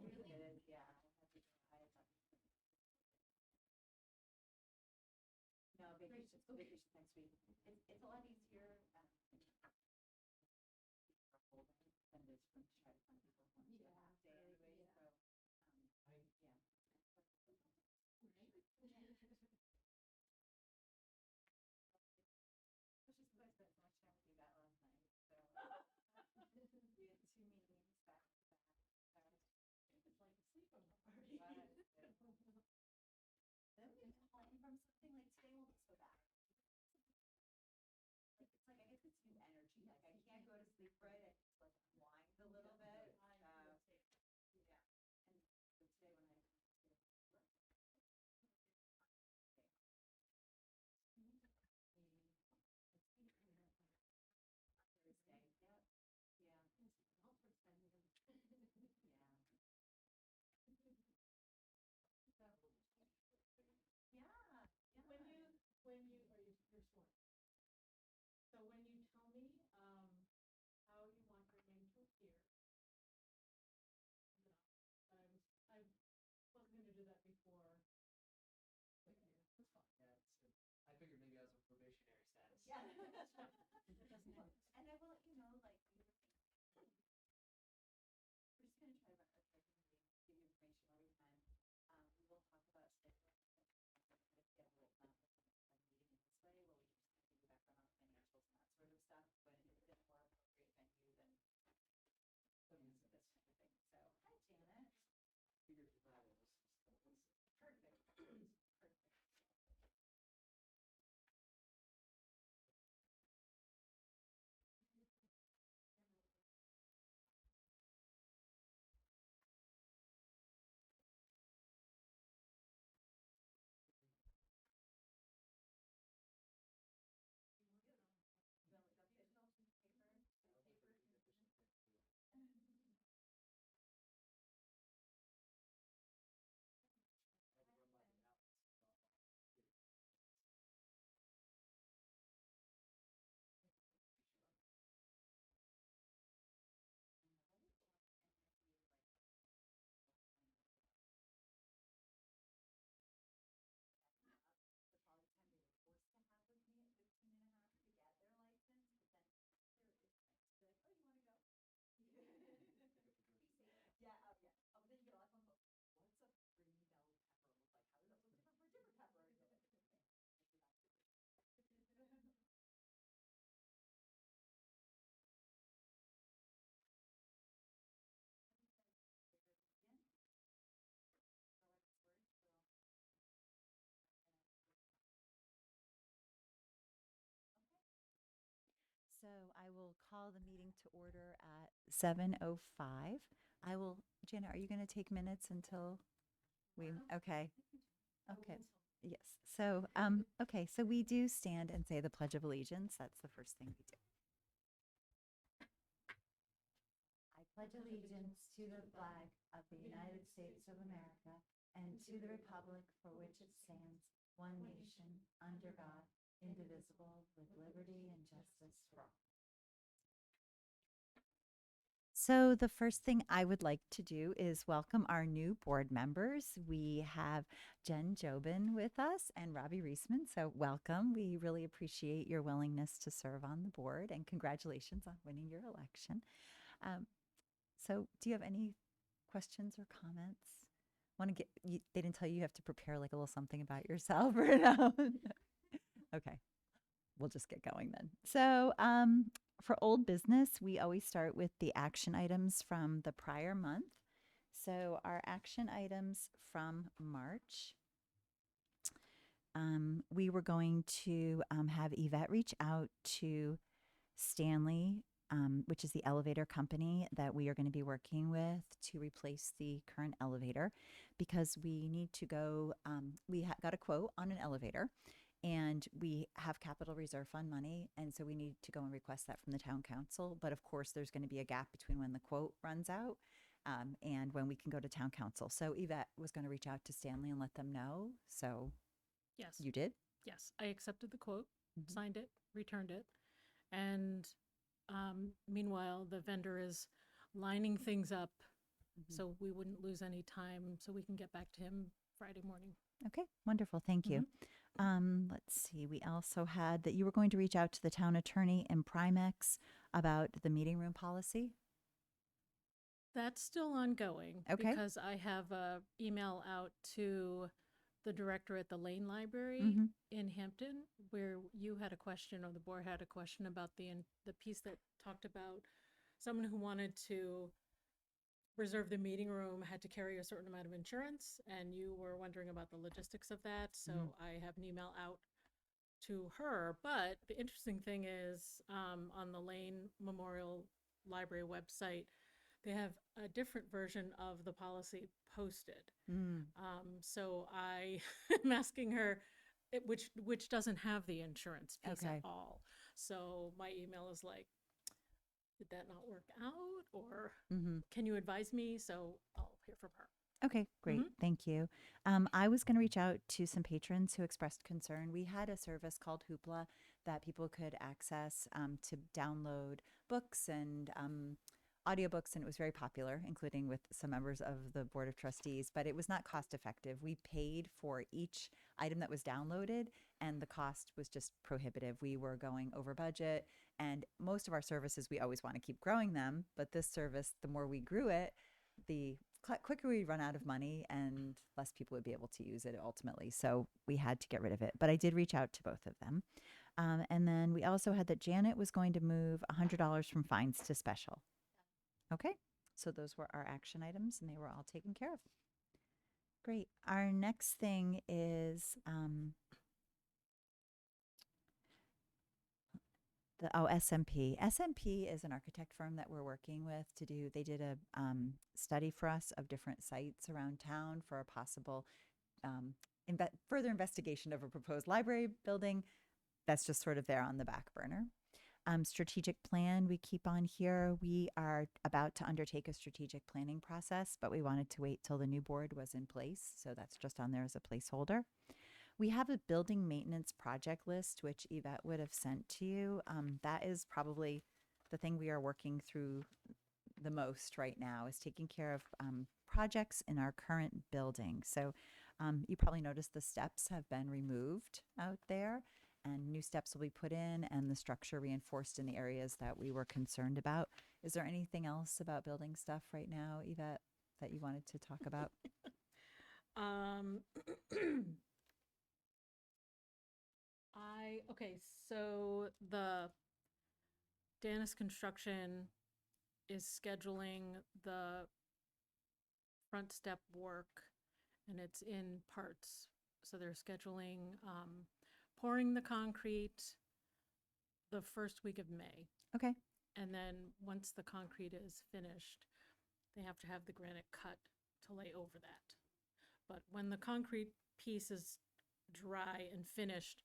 Really? Yeah. No, vacation's next week. It's a lot easier than it is for me to try to find people who want to stay anyway. So, yeah. Which is because I spent so much time with you that last night. So we had 2 meetings back to back. It's like a sleepover party. Then we get home from something like today won't be so bad. Like it's like I guess it's new energy. Like I can't go to sleep right. I just like unwind a little bit. Yeah. And so today when I Thursday. Yep. Yeah. Yeah. Yeah. When you are you're sworn. So when you tell me how you want your name to appear, no, I wasn't going to do that before. That's fine. Yeah, I figured maybe I was a probationary status. Yeah. And I will let you know, like, we're just going to try to run a meeting, give you information where we can. We will talk about scheduling. Schedule it not a meeting in this way where we can just kind of piggyback on our financials and that sort of stuff. But if it's a more appropriate venue, then this type of thing. So, hi, Janet. Figured Friday was Perfect. Perfect. Yeah, oh yeah. Oh, but then you get a lot of phone calls. What's a free bell pepper look like? How does that look different for a different pepper? And you're like, okay. So I will call the meeting to order at 7:05. I will, Janet, are you going to take minutes until okay. Okay. Yes. So, okay. So we do stand and say the Pledge of Allegiance. That's the first thing we do. I pledge allegiance to the flag of the United States of America and to the republic for which it stands, one nation, under God, indivisible, with liberty and justice for all. So, the first thing I would like to do is welcome our new board members. We have Jen Jobin with us and Robbie Reisman. So, welcome. We really appreciate your willingness to serve on the board and congratulations on winning your election. So, do you have any questions or comments? Want to get? They didn't tell you have to prepare like a little something about yourself or no? Okay, we'll just get going then. So, for old business, we always start with the action items from the prior month. So, our action items from March. We were going to have Yvette reach out to Stanley, which is the elevator company that we are going to be working with to replace the current elevator because we need to go. We got a quote on an elevator and we have capital reserve fund money. And so we need to go and request that from the town council. But of course, there's going to be a gap between when the quote runs out and when we can go to town council. So Yvette was going to reach out to Stanley and let them know. So Yes. You did? Yes. I accepted the quote, signed it, returned it. And meanwhile, the vendor is lining things up Mhm. so we wouldn't lose any time, so we can get back to him Friday morning. Okay, wonderful. Thank you. Let's see. We also had that you were going to reach out to the town attorney and Primex about the meeting room policy. That's still ongoing Okay. because I have a email out to the director at the Lane Library Mm-hmm. in Hampton, where you had a question, or the board had a question about the piece that talked about someone who wanted to reserve the meeting room had to carry a certain amount of insurance, and you were wondering about the logistics of that. So Mhm. I have an email out to her. But the interesting thing is, on the Lane Memorial Library website, they have a different version of the policy posted. Mm. So I am asking her, which doesn't have the insurance piece at Okay. all. So my email is like, did that not work out, or Mm-hmm. can you advise me? So I'll hear from her. Okay, great. Mhm. Thank you. I was going to reach out to some patrons who expressed concern. We had a service called Hoopla that people could access to download books and audiobooks, and it was very popular, including with some members of the Board of Trustees, but it was not cost effective. We paid for each item that was downloaded, and the cost was just prohibitive. We were going over budget, and most of our services, we always want to keep growing them, but this service, the more we grew it, the quicker we run out of money and less people would be able to use it ultimately. So we had to get rid of it. But I did reach out to both of them. And then we also had that Janet was going to move $100 from fines to special. Okay. So those were our action items and they were all taken care of. Great. Our next thing is SMP. SMP is an architect firm that we're working with to do. They did a study for us of different sites around town for a possible um, further investigation of a proposed library building. That's just sort of there on the back burner. Strategic plan, we keep on here. We are about to undertake a strategic planning process, but we wanted to wait till the new board was in place. So that's just on there as a placeholder. We have a building maintenance project list, which Yvette would have sent to you. That is probably the thing we are working through the most right now is taking care of projects in our current building. So you probably noticed the steps have been removed out there and new steps will be put in and the structure reinforced in the areas that we were concerned about. Is there anything else about building stuff right now, Yvette, that you wanted to talk about? Um, okay, so the Danis Construction is scheduling the front step work, and it's in parts. So they're scheduling pouring the concrete the first week of May. Okay. And then once the concrete is finished, they have to have the granite cut to lay over that. But when the concrete piece is dry and finished,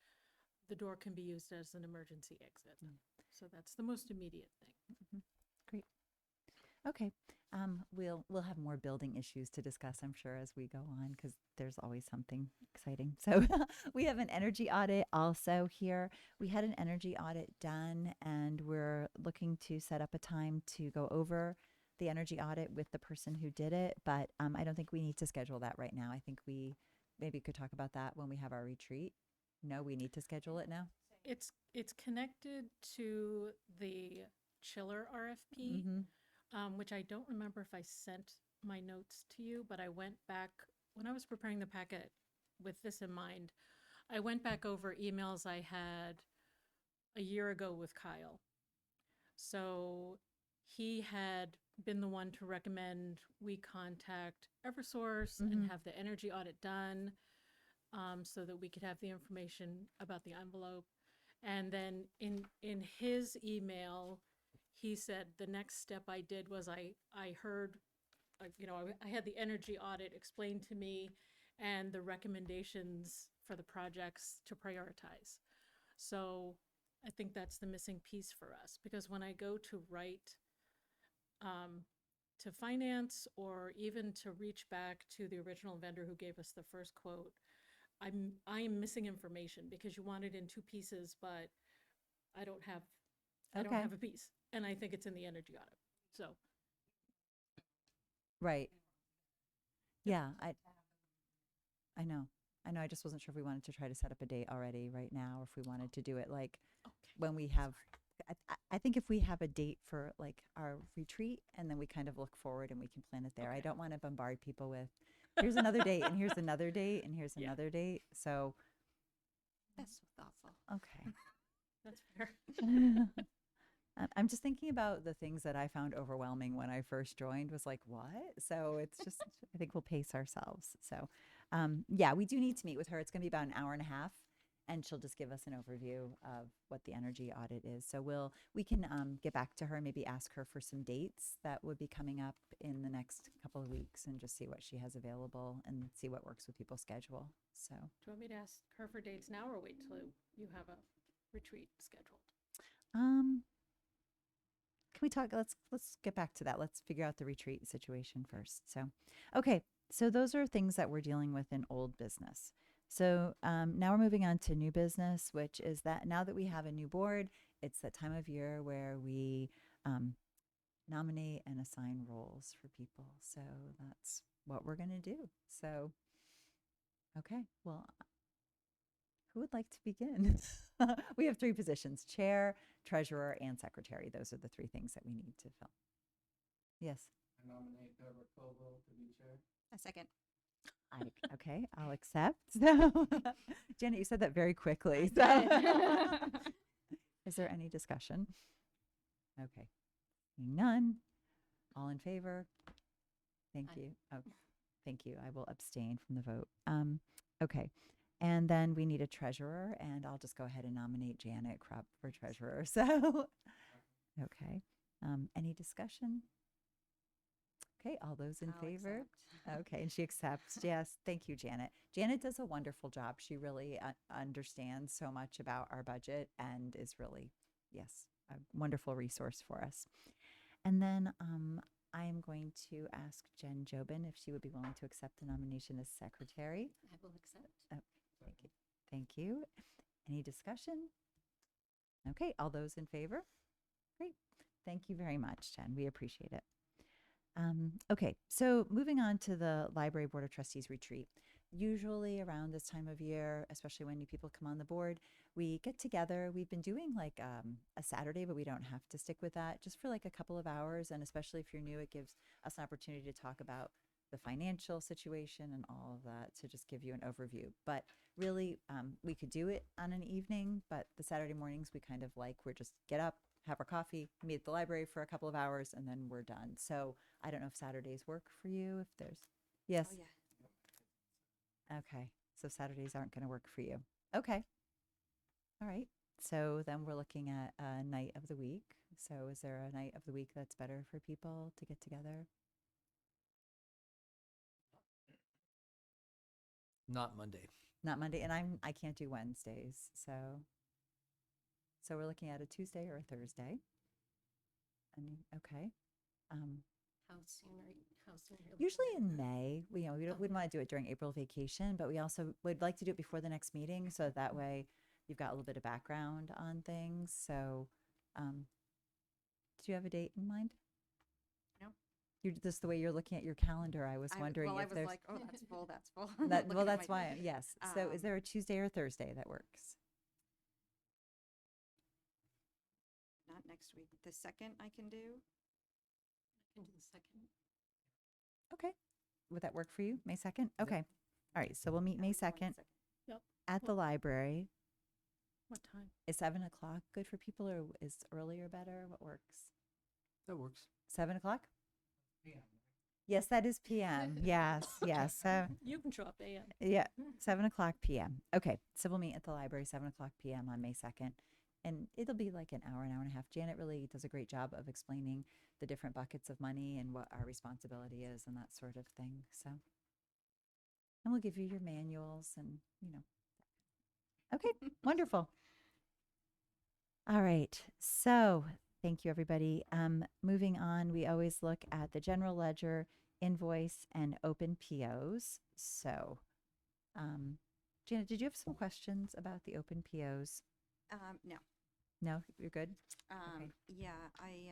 the door can be used as an emergency exit. So that's the most immediate thing. Mhm. Great. Okay. We'll have more building issues to discuss, I'm sure, as we go on, because there's always something exciting. So we have an energy audit also here. We had an energy audit done, and we're looking to set up a time to go over the energy audit with the person who did it. But I don't think we need to schedule that right now. I think we maybe could talk about that when we have our retreat. No, we need to schedule it now. It's connected to the chiller RFP, Mm-hmm. which I don't remember if I sent my notes to you, but I went back when I was preparing the packet with this in mind. I went back over emails I had a year ago with Kyle. So he had been the one to recommend we contact Eversource and Mm-hmm. have the energy audit done, so that we could have the information about the envelope. And then in his email, he said the next step I did was I heard, I had the energy audit explained to me and the recommendations for the projects to prioritize. So I think that's the missing piece for us, because when I go to write um, to finance, or even to reach back to the original vendor who gave us the first quote, I am missing information because you want it in two pieces, but I don't have I don't Okay. have a piece, and I think it's in the energy audit. So Right. Yep. Yeah, I know. I know. I just wasn't sure if we wanted to try to set up a date already right now, or if we wanted to do it like Okay. when we have. I think if we have a date for like our retreat, and then we kind of look forward and we can plan it there. I Okay. don't want to bombard people with, here's another date, and here's another date, and here's Yeah. another date. So That's so thoughtful. okay. That's fair. I'm just thinking about the things that I found overwhelming when I first joined was like, what? So it's just, I think we'll pace ourselves. So, yeah, we do need to meet with her. It's going to be about an hour and a half, and she'll just give us an overview of what the energy audit is. So we can get back to her, maybe ask her for some dates that would be coming up in the next couple of weeks and just see what she has available and see what works with people's schedule. So, Do you want me to ask her for dates now or wait till you have a retreat scheduled? um, can we talk? Let's get back to that. Let's figure out the retreat situation first. So, okay. So those are things that we're dealing with in old business. So now we're moving on to new business, which is that now that we have a new board, it's that time of year where we nominate and assign roles for people. So that's what we're going to do. So, okay. Well, who would like to begin? We have three positions: chair, treasurer, and secretary. Those are the three things that we need to fill. Yes. I nominate Deborah Koval to be chair. A second. Okay, I'll accept. So, Janet, you said that very quickly. So. Is there any discussion? Okay. Seeing none. All in favor? Thank Aye. you. Oh, thank you. I will abstain from the vote. Okay. And then we need a treasurer, and I'll just go ahead and nominate Janet Krupp for treasurer. So, okay. Any discussion? Okay, all those in I'll favor? accept. Okay, and she accepts. Yes, thank you, Janet. Janet does a wonderful job. She really understands so much about our budget and is really, yes, a wonderful resource for us. And then I am going to ask Jen Jobin if she would be willing to accept the nomination as secretary. I will accept. Oh, thank you. Thank you. Any discussion? Okay, all those in favor? Great. Thank you very much, Jen. We appreciate it. Okay, so moving on to the Library Board of Trustees retreat. Usually around this time of year, especially when new people come on the board, we get together. We've been doing like a Saturday, but we don't have to stick with that, just for like a couple of hours. And especially if you're new, it gives us an opportunity to talk about the financial situation and all of that to just give you an overview. But really, we could do it on an evening, but the Saturday mornings we kind of like, we're just get up, have our coffee, meet at the library for a couple of hours, and then we're done. So I don't know if Saturdays work for you. If there's, yes. Oh, yeah. Okay. So Saturdays aren't going to work for you. Okay. All right. So then we're looking at a night of the week. So is there a night of the week that's better for people to get together? Not Monday. Not Monday, and I can't do Wednesdays. So we're looking at a Tuesday or a Thursday. And okay. How soon are you? Usually in May, we wouldn't Okay. want to do it during April vacation, but we also would like to do it before the next meeting, so that way you've got a little bit of background on things. So, do you have a date in mind? No. You're just the way you're looking at your calendar. I was wondering well, I if was there's like, oh, that's full. That's full. that. Looking Well, at that's my- why. Yes. So, is there a Tuesday or Thursday that works? Not next week. The second I can do. I can do the second. Okay. Would that work for you? May 2nd? Okay. All right. So we'll meet May 2nd Yep. at the library. What time? Is 7 o'clock good for people, or is earlier better? What works? That works. 7 o'clock? PM. Yes, that is PM. Yes, yes. You can show up AM. Yeah, 7 o'clock PM. Okay, so we'll meet at the library 7 o'clock PM on May 2nd, and it'll be like an hour and a half. Janet really does a great job of explaining the different buckets of money and what our responsibility is and that sort of thing. So, and we'll give you your manuals and Okay, wonderful. All right, so thank you, everybody. Moving on, we always look at the general ledger, invoice, and open POs. So, Janet, did you have some questions about the open POs? No. No, you're good? Okay. Yeah, I,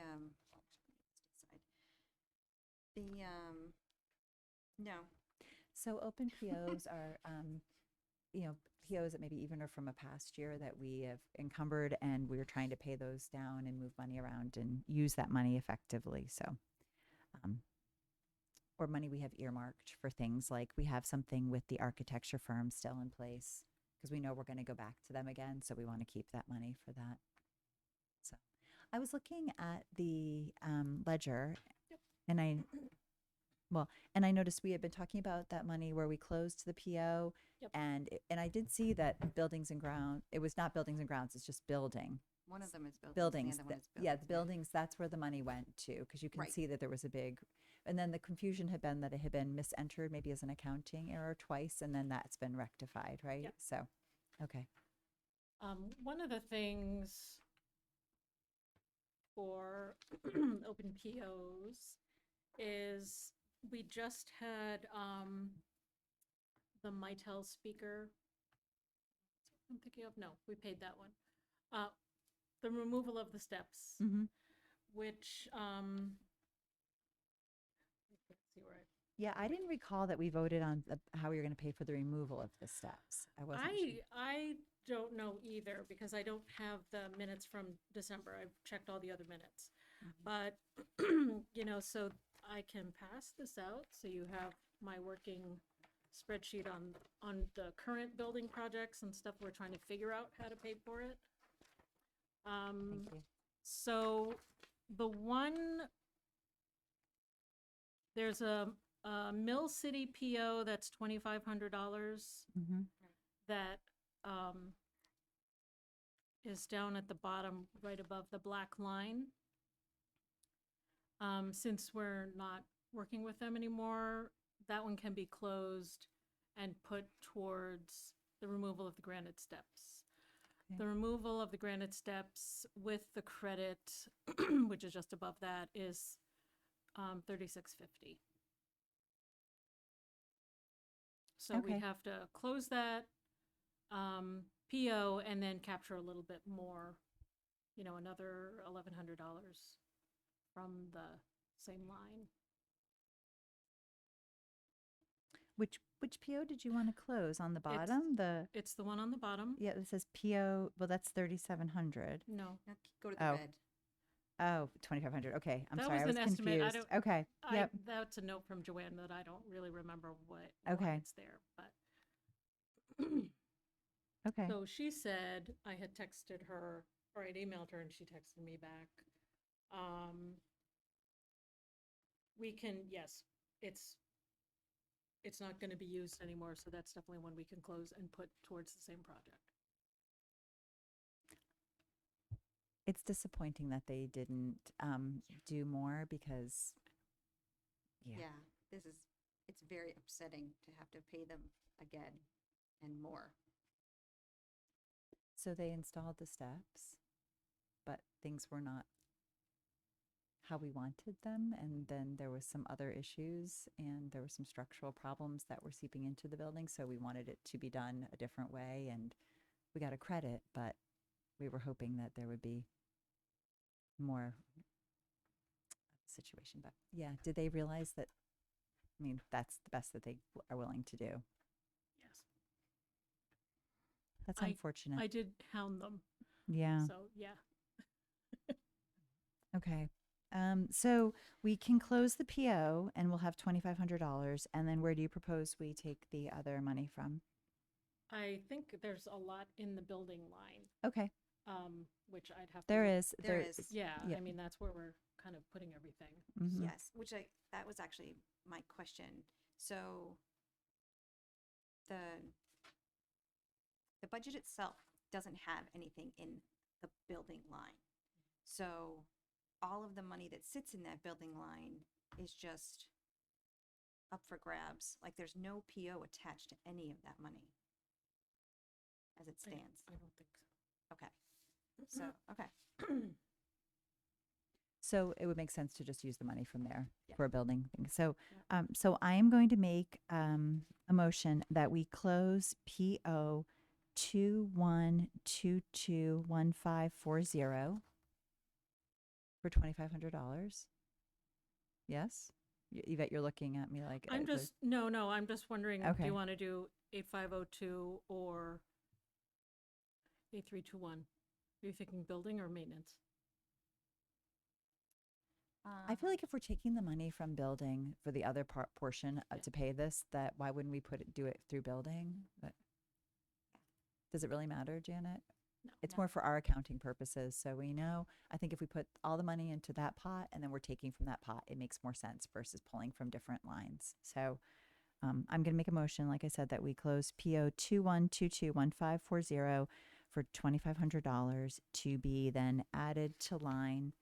let's decide. The, No. So open POs are, POs that maybe even are from a past year that we have encumbered and we're trying to pay those down and move money around and use that money effectively. So, um, or money we have earmarked for things like we have something with the architecture firm still in place because we know we're going to go back to them again. So we want to keep that money for that. So I was looking at the ledger and and I noticed we had been talking about that money where we closed the PO, Yep. and I did see that buildings and ground. It was not buildings and grounds; it's just building One of them is buildings. buildings. The other one is Yeah, the buildings. buildings. That's where the money went to because you can Right. see that there was a big, and then the confusion had been that it had been misentered maybe as an accounting error twice, and then that's been rectified, right? Yep. So, okay, One of the things for open POs is we just had the Mitel speaker. I'm thinking of, no, we paid that one. The removal of the steps, mm-hmm. which let's see where Yeah, I didn't recall that we voted on how we were going to pay for the removal of the steps. I wasn't sure. I don't know either because I don't have the minutes from December. I've checked all the other minutes. But, so I can pass this out so you have my working spreadsheet on the current building projects and stuff we're trying to figure out how to pay for it. Thank you. So the there's a Mill City PO that's $2,500 Mm-hmm. that is down at the bottom, right above the black line. Since we're not working with them anymore, that one can be closed and put towards the removal of the granite steps. Okay. The removal of the granite steps with the credit, which is just above that, is $36.50. So Okay. we'd have to close that PO and then capture a little bit more, another $1,100 from the same line. Which PO did you want to close on the bottom? It's the one on the bottom. Yeah, it says PO. Well, that's 3,700. No, Now go to the Oh. red. Oh, 2,500. Okay, I'm That sorry, was I was an estimate. I confused. Okay, yep. That's a note from Joanne that I don't really remember why Okay. it's there, but. Okay, So she said, I had texted her, or I'd emailed her and she texted me back. We can, yes, it's not gonna be used anymore, so that's definitely one we can close and put towards the same project. it's disappointing that they didn't do more because, yeah. Yeah. It's very upsetting to have to pay them again and more. So they installed the steps, but things were not how we wanted them. And then there was some other issues and there were some structural problems that were seeping into the building. So we wanted it to be done a different way and we got a credit, but we were hoping that there would be more situation. But yeah, did they realize that? I mean, that's the best that they are willing to do. Yes. That's unfortunate. I did hound them, Yeah. so yeah. Okay. So we can close the PO and we'll have $2,500. And then where do you propose we take the other money from? I think there's a lot in the building line, Okay. which I'd have to. There look- is. There is. Yeah, Yeah. I mean, that's where we're kind of putting everything. Mhm. Yes, that was actually my question. So the budget itself doesn't have anything in the building line. So all of the money that sits in that building line is just up for grabs. Like there's no PO attached to any of that money as it stands. I don't think so. Okay. So, okay. So it would make sense to just use the money from there Yeah. for a building thing. So, Yeah. so I am going to make a motion that we close PO 21221540 for $2,500. Yes, Yvette, you're looking at me like I'm just, no, I'm just wondering, do Okay. you want to do 8502 or 8321? Are you thinking building or maintenance? I feel like if we're taking the money from building for the other portion Yeah. to pay this, that why wouldn't we do it through building? But does it really matter, Janet? No. It's No. more for our accounting purposes. So we know, I think if we put all the money into that pot and then we're taking from that pot, it makes more sense versus pulling from different lines. So I'm going to make a motion, like I said, that we close PO 21221540 for $2,500 to be then added to line,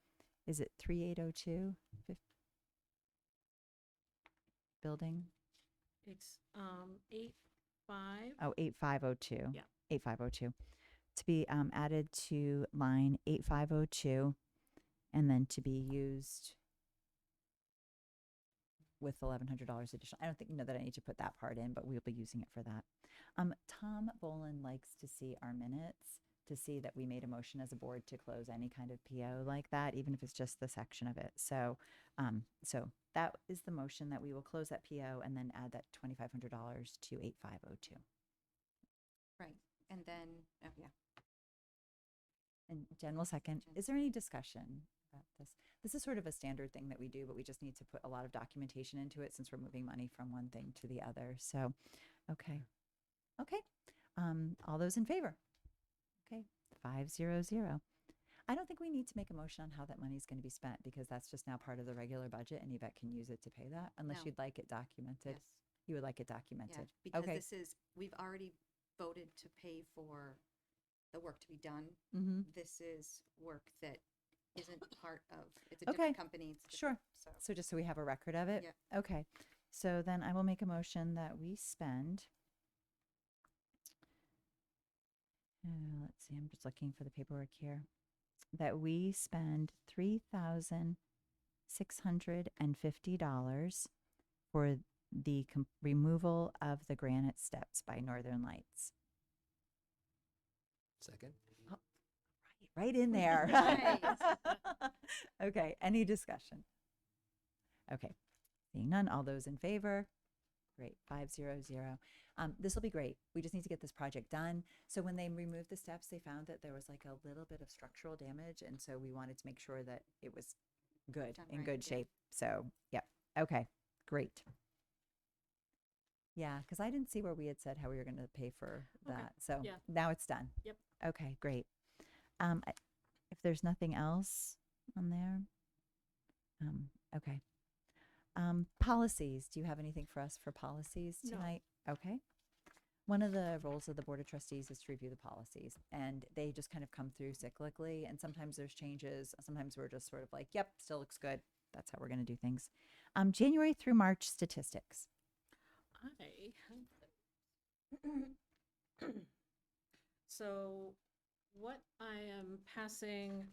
is it 3802? Building? It's 85. Oh, 8502. Yeah. 8502. To be added to line 8502 and then to be used with $1,100 additional. I don't think that I need to put that part in, but we'll be using it for that. Tom Boland likes to see our minutes to see that we made a motion as a board to close any kind of PO like that, even if it's just the section of it. So, so that is the motion that we will close that PO and then add that $2,500 to 8502. Right. And then, oh, yeah. And Jen will second. Jen. Is there any discussion about this? This is sort of a standard thing that we do, but we just need to put a lot of documentation into it since we're moving money from one thing to the other. So, okay. Okay. All those in favor? Okay. 500. I don't think we need to make a motion on how that money is going to be spent because that's just now part of the regular budget and Yvette can use it to pay that unless No. you'd like it documented. Yes. You would like it Yeah. documented. Because Okay. this is, we've already voted to pay for the work to be done. Mm-hmm. This is work that isn't part of, it's a Okay. different company. It's Sure. different, So, So just so we have a record of it? Yeah. Okay. So then I will make a motion that we spend. Let's see, I'm just looking for the paperwork here. That we spend $3,650 for the removal of the granite steps by Northern Lights. Second. Right in there. Nice. Okay, any discussion? Okay, seeing none, all those in favor? Great, 500. This will be great. We just need to get this project done. So when they removed the steps, they found that there was like a little bit of structural damage. And so we wanted to make sure that it was good, Done in right, good yeah. shape. So, yeah. Okay, great. Yeah, because I didn't see where we had said how we were going to pay for Okay, that. So yeah. now it's done. Yep. Okay, great. If there's nothing else on there, okay. Policies. Do you have anything for us for policies No. tonight? Okay. One of the roles of the Board of Trustees is to review the policies, and they just kind of come through cyclically. And sometimes there's changes. Sometimes we're just sort of like, yep, still looks good. That's how we're going to do things. January through March statistics. I have so what I am passing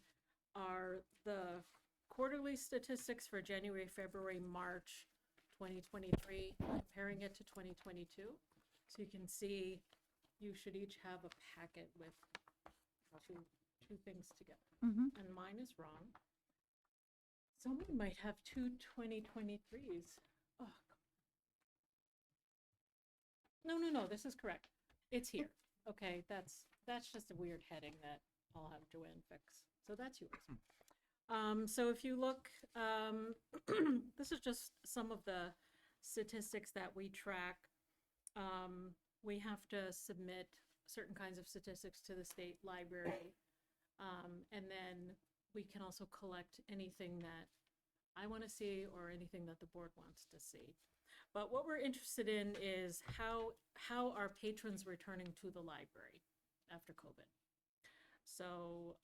are the quarterly statistics for January, February, March 2023, comparing it to 2022. So you can see you should each have a packet with two things together. Mm-hmm. And mine is wrong. Someone might have two 2023s. Oh, no, this is correct. It's here. Okay, that's just a weird heading that I'll have Joanne fix. So that's yours. So if you look, this is just some of the statistics that we track. We have to submit certain kinds of statistics to the state library. And then we can also collect anything that I want to see or anything that the board wants to see. But what we're interested in is how are patrons returning to the library after COVID. So,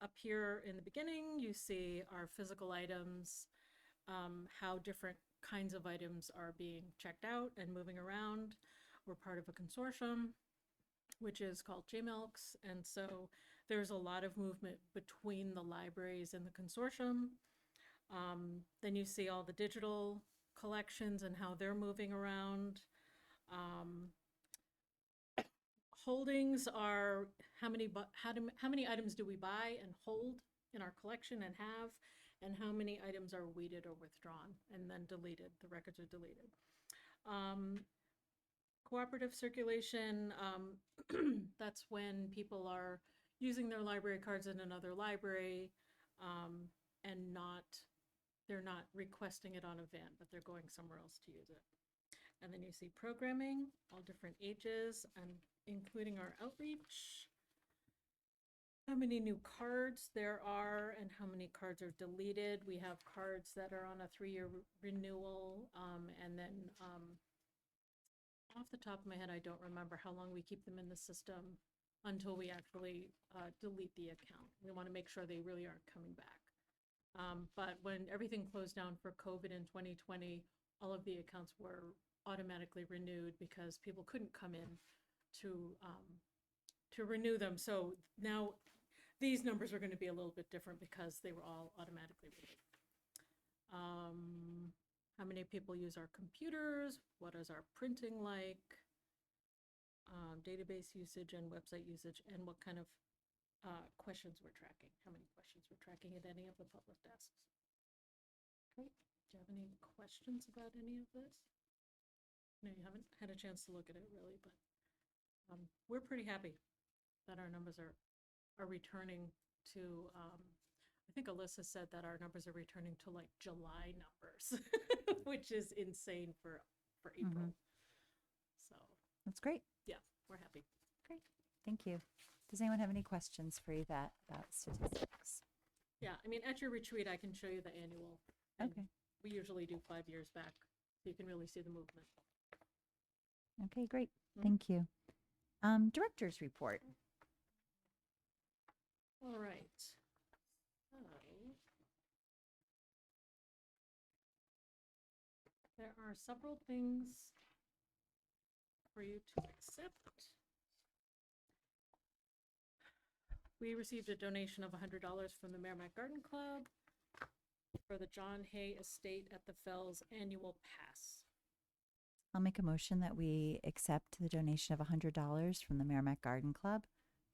up here in the beginning, you see our physical items, how different kinds of items are being checked out and moving around. We're part of a consortium, which is called JMILKS. And so there's a lot of movement between the libraries and the consortium. Then you see all the digital collections and how they're moving around. Holdings are how many items do we buy and hold in our collection and have, and how many items are weeded or withdrawn and then deleted. The records are deleted. Cooperative circulation, that's when people are using their library cards in another library, and they're not requesting it on a van, but they're going somewhere else to use it. And then you see programming, all different ages, and including our outreach. How many new cards there are and how many cards are deleted. We have cards that are on a 3-year renewal, and then off the top of my head, I don't remember how long we keep them in the system until we actually delete the account. We want to make sure they really aren't coming back. But when everything closed down for COVID in 2020, all of the accounts were automatically renewed because people couldn't come in to renew them. So now these numbers are going to be a little bit different because they were all automatically renewed. How many people use our computers? What is our printing like? Database usage and website usage, and what kind of questions we're tracking. How many questions we're tracking at any of the public desks. Great. Do you have any questions about any of this? No, you haven't had a chance to look at it really, but we're pretty happy that our numbers are returning to, I think Alyssa said that our numbers are returning to like July numbers, which is insane for April. So That's great. yeah, we're happy. Great. Thank you. Does anyone have any questions for Yvette about statistics? Yeah, I mean, at your retreat, I can show you the annual. and Okay. We usually do 5 years back, so you can really see the movement. Okay, great. Mhm. Thank you. Director's report. All right. So there are several things for you to accept. We received a donation of $100 from the Merrimack Garden Club for the John Hay Estate at the Fells annual pass. I'll make a motion that we accept the donation of $100 from the Merrimack Garden Club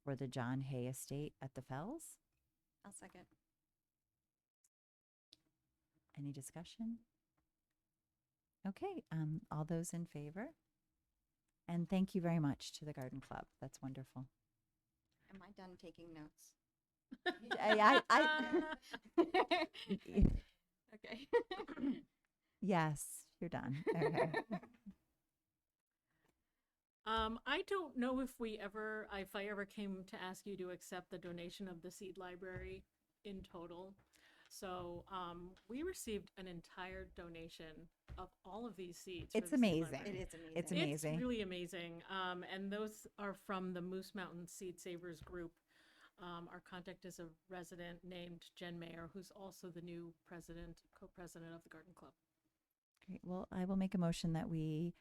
for the John Hay Estate at the Fells. I'll second. Any discussion? Okay, all those in favor? And thank you very much to the Garden Club. That's wonderful. Am I done taking notes? Okay. Yes, you're done. Okay. I don't know if I ever came to ask you to accept the donation of the seed library in total. So we received an entire donation of all of these seeds. for It's the seed amazing. library. It is amazing. It's amazing. It's really amazing. And those are from the Moose Mountain Seed Savers group. Our contact is a resident named Jen Mayer, who's also the new co-president of the Garden Club. Great. Well, I will make a motion that we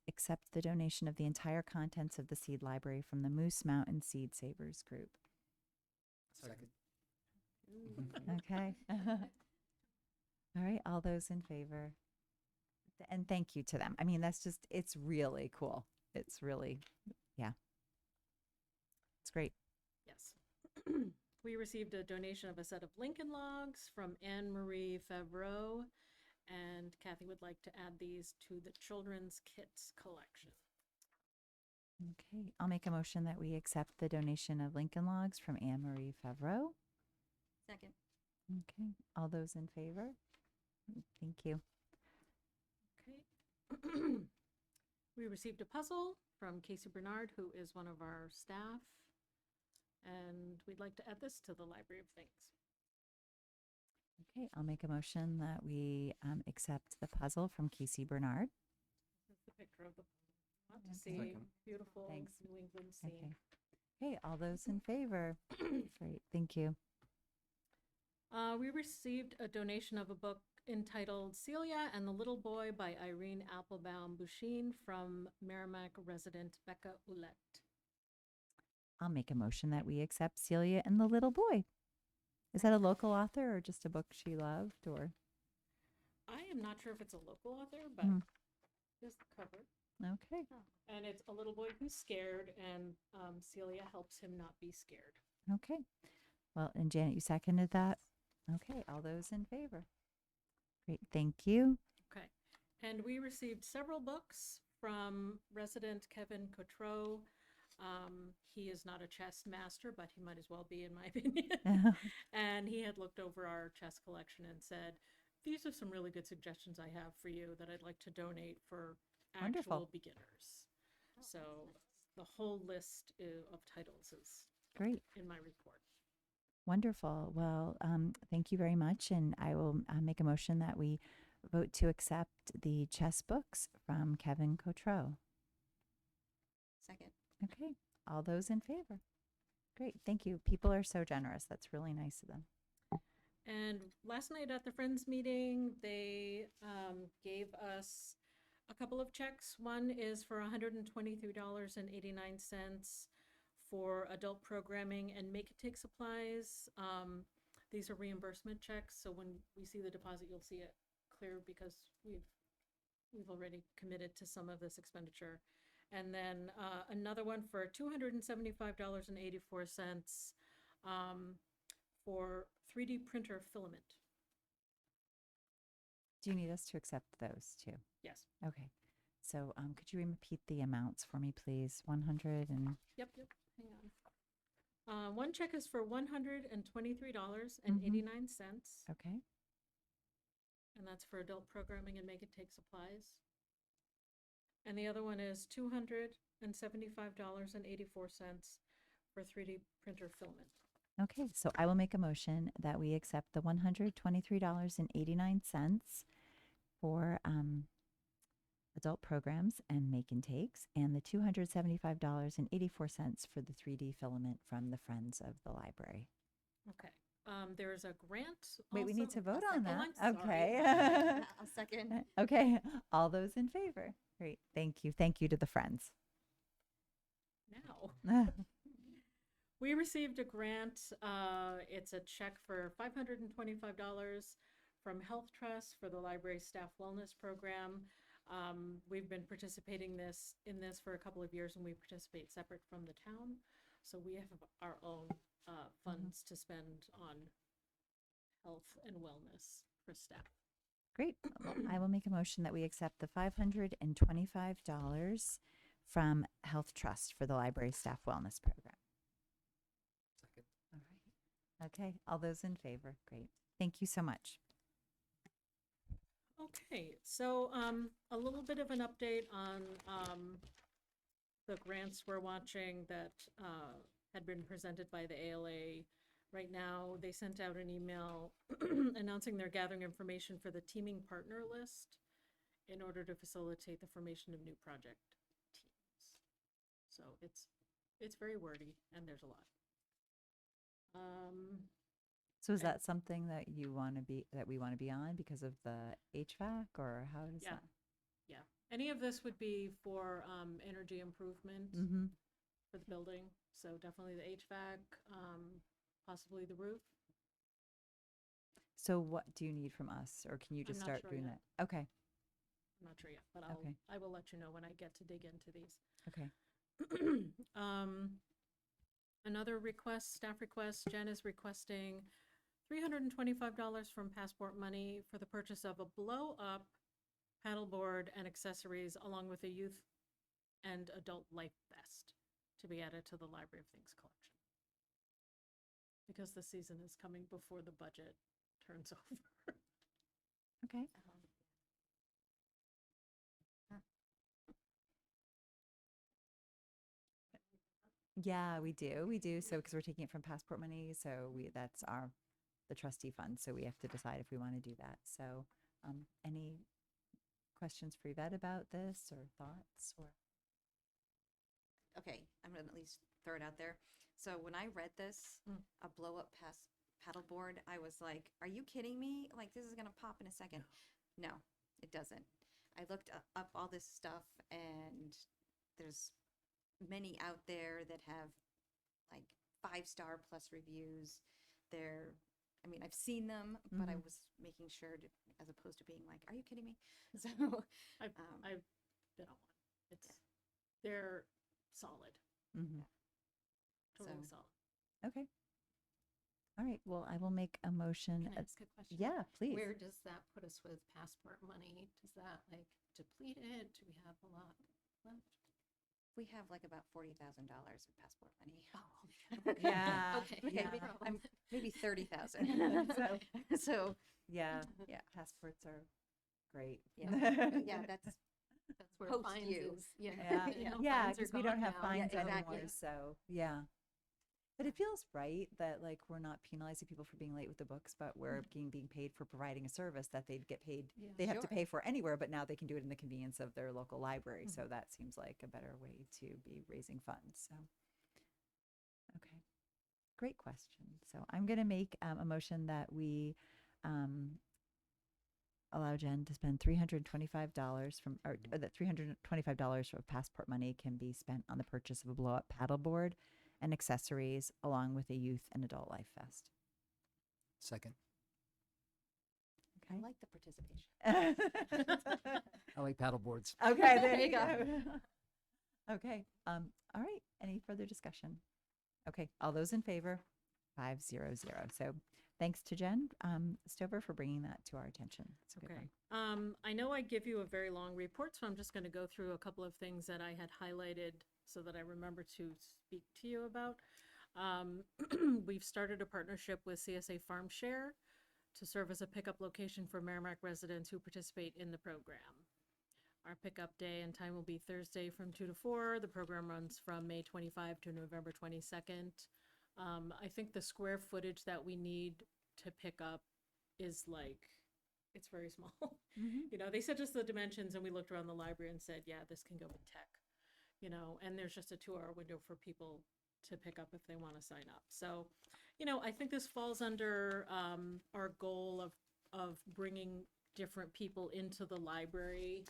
accept the donation of the entire contents of the seed library from the Moose Mountain Seed Savers Group. Second. Okay. All right. All those in favor? And thank you to them. I mean, it's really cool. It's really, yeah. It's great. Yes. We received a donation of a set of Lincoln logs from Anne Marie Favreau, and Kathy would like to add these to the children's kits collection. Okay. I'll make a motion that we accept the donation of Lincoln Logs from Anne Marie Favreau. Second. Okay. All those in favor? Thank you. Okay. We received a puzzle from Casey Bernard, who is one of our staff, and we'd like to add this to the Library of Things. Okay. I'll make a motion that we accept the puzzle from Casey Bernard. This is the picture of the puzzle. Want to Okay. see Second. beautiful Thanks. New England scene. Okay. Okay. All those in favor? Great. Thank you. We received a donation of a book entitled Celia and the Little Boy by Irene Applebaum-Busheen from Merrimack resident Becca Ouellette. I'll make a motion that we accept Celia and the Little Boy. Is that a local author or just a book she loved? Or I am not sure if it's a local author, but Mm. here's the cover. okay. And it's a little boy who's scared, and Celia helps him not be scared. Okay. Well, and Janet, you seconded that? Okay, all those in favor? Great, thank you. Okay. And we received several books from resident Kevin Cotreau. He is not a chess master, but he might as well be, in my opinion. And he had looked over our chess collection and said, these are some really good suggestions I have for you that I'd like to donate for actual Wonderful. beginners. So the whole list of titles is Great. in my report. Wonderful. Well, thank you very much. And I will make a motion that we vote to accept the chess books from Kevin Cotreau. Second. Okay. All those in favor? Great. Thank you. People are so generous. That's really nice of them. And last night at the Friends meeting, they gave us a couple of checks. One is for $123.89 for adult programming and make it take supplies. These are reimbursement checks, so when we see the deposit, you'll see it clear because we've already committed to some of this expenditure. And then another one for $275.84 for 3D printer filament. Do you need us to accept those too? Yes. Okay. So could you repeat the amounts for me, please? 100 and... Yep. Hang on. One check is for $123.89. Okay. And that's for adult programming and make it take supplies. And the other one is $275.84 for 3D printer filament. Okay, so I will make a motion that we accept the $123.89 for adult programs and make and takes, and the $275.84 for the 3D filament from the Friends of the Library. Okay. There's a grant. Wait, we need also. to vote I'll on second. that. Oh, I'm sorry. Okay. I'll second. Okay, all those in favor? Great, thank you. Thank you to the Friends. Now. We received a grant. It's a check for $525 from Health Trust for the library staff wellness program. We've been participating in this for a couple of years, and we participate separate from the town. So we have our own funds to spend on health and wellness for staff. Great. Well, I will make a motion that we accept the $525 from Health Trust for the library staff wellness program. Second. All right. Okay. All those in favor? Great. Thank you so much. Okay, so a little bit of an update on the grants we're watching that had been presented by the ALA. Right now, they sent out an email announcing they're gathering information for the teaming partner list in order to facilitate the formation of new project teams. So it's very wordy and there's a lot. So is Okay. that something that you want to be, that we want to be on because of the HVAC, or how does Yeah. that? Yeah, any of this would be for energy improvement Mm-hmm. for the building. So definitely the HVAC, possibly the roof. So what do you need from us, or can you just not start sure doing yet. that? Okay. I'm not sure yet, but Okay. I will let you know when I get to dig into these. Okay. Another request, staff request, Jen is requesting $325 from Passport Money for the purchase of a blow-up paddleboard and accessories, along with a youth and adult life vest to be added to the Library of Things collection. Because the season is coming before the budget turns over. Okay. Yeah, we do. We do. So because we're taking it from Passport Money, so that's the trustee fund. So we have to decide if we want to do that. So any questions for Yvette about this, or thoughts, or? Okay, I'm gonna at least throw it out there. So when I read this, a blow up paddleboard, I was like, "Are you kidding me? Like this is gonna pop in a second." No, it doesn't. I looked up all this stuff, and there's many out there that have like 5-star plus reviews. I mean, I've seen them, but I was making sure to, as opposed to being like, "Are you kidding me?" So I've been on one. They're solid, Mm-hmm. totally So- solid. Okay. All right. Well, I will make a motion. Can I ask a question? Yeah, please. Where does that put us with passport money? Does that like deplete it? Do we have a lot left? We have like about $40,000 of passport money. Oh, okay. Yeah, Okay. yeah. no problem. I'm maybe 30,000. So Yeah, yeah, passports are great. yeah, that's That's where post fines you. is. Yeah. Yeah, You know, yeah, fines are because we don't gone have now. fines Yeah, anymore, exactly. so, yeah. But it feels right that like we're not penalizing people for being late with the books, but we're being paid for providing a service that they'd get paid, Yeah. they'd have to Sure. pay for anywhere, but now they can do it in the convenience of their local library. So Mhm. that seems like a better way to be raising funds, so. Okay, great question. So I'm gonna make a motion that we allow Jen to spend $325 from, or that $325 of passport money can be spent on the purchase of a blow-up paddleboard and accessories, along with a youth and adult life vest. Second. I Okay. like the participation. I like paddle boards. Okay, there you go. Okay. All right. Any further discussion? Okay. All those in favor? 500. So thanks to Jen Stover for bringing that to our attention. It's a good Okay. one. I know I give you a very long report, so I'm just going to go through a couple of things that I had highlighted so that I remember to speak to you about. We've started a partnership with CSA Farm Share to serve as a pickup location for Merrimack residents who participate in the program. Our pickup day and time will be Thursday from 2 to 4. The program runs from May 25 to November 22nd. I think the square footage that we need to pick up is like, it's very small. You know, they sent us the dimensions and we looked around the library and said, yeah, this can go in tech, you know, and there's just a 2-hour window for people to pick up if they want to sign up. So, you know, I think this falls under our goal of bringing different people into the library,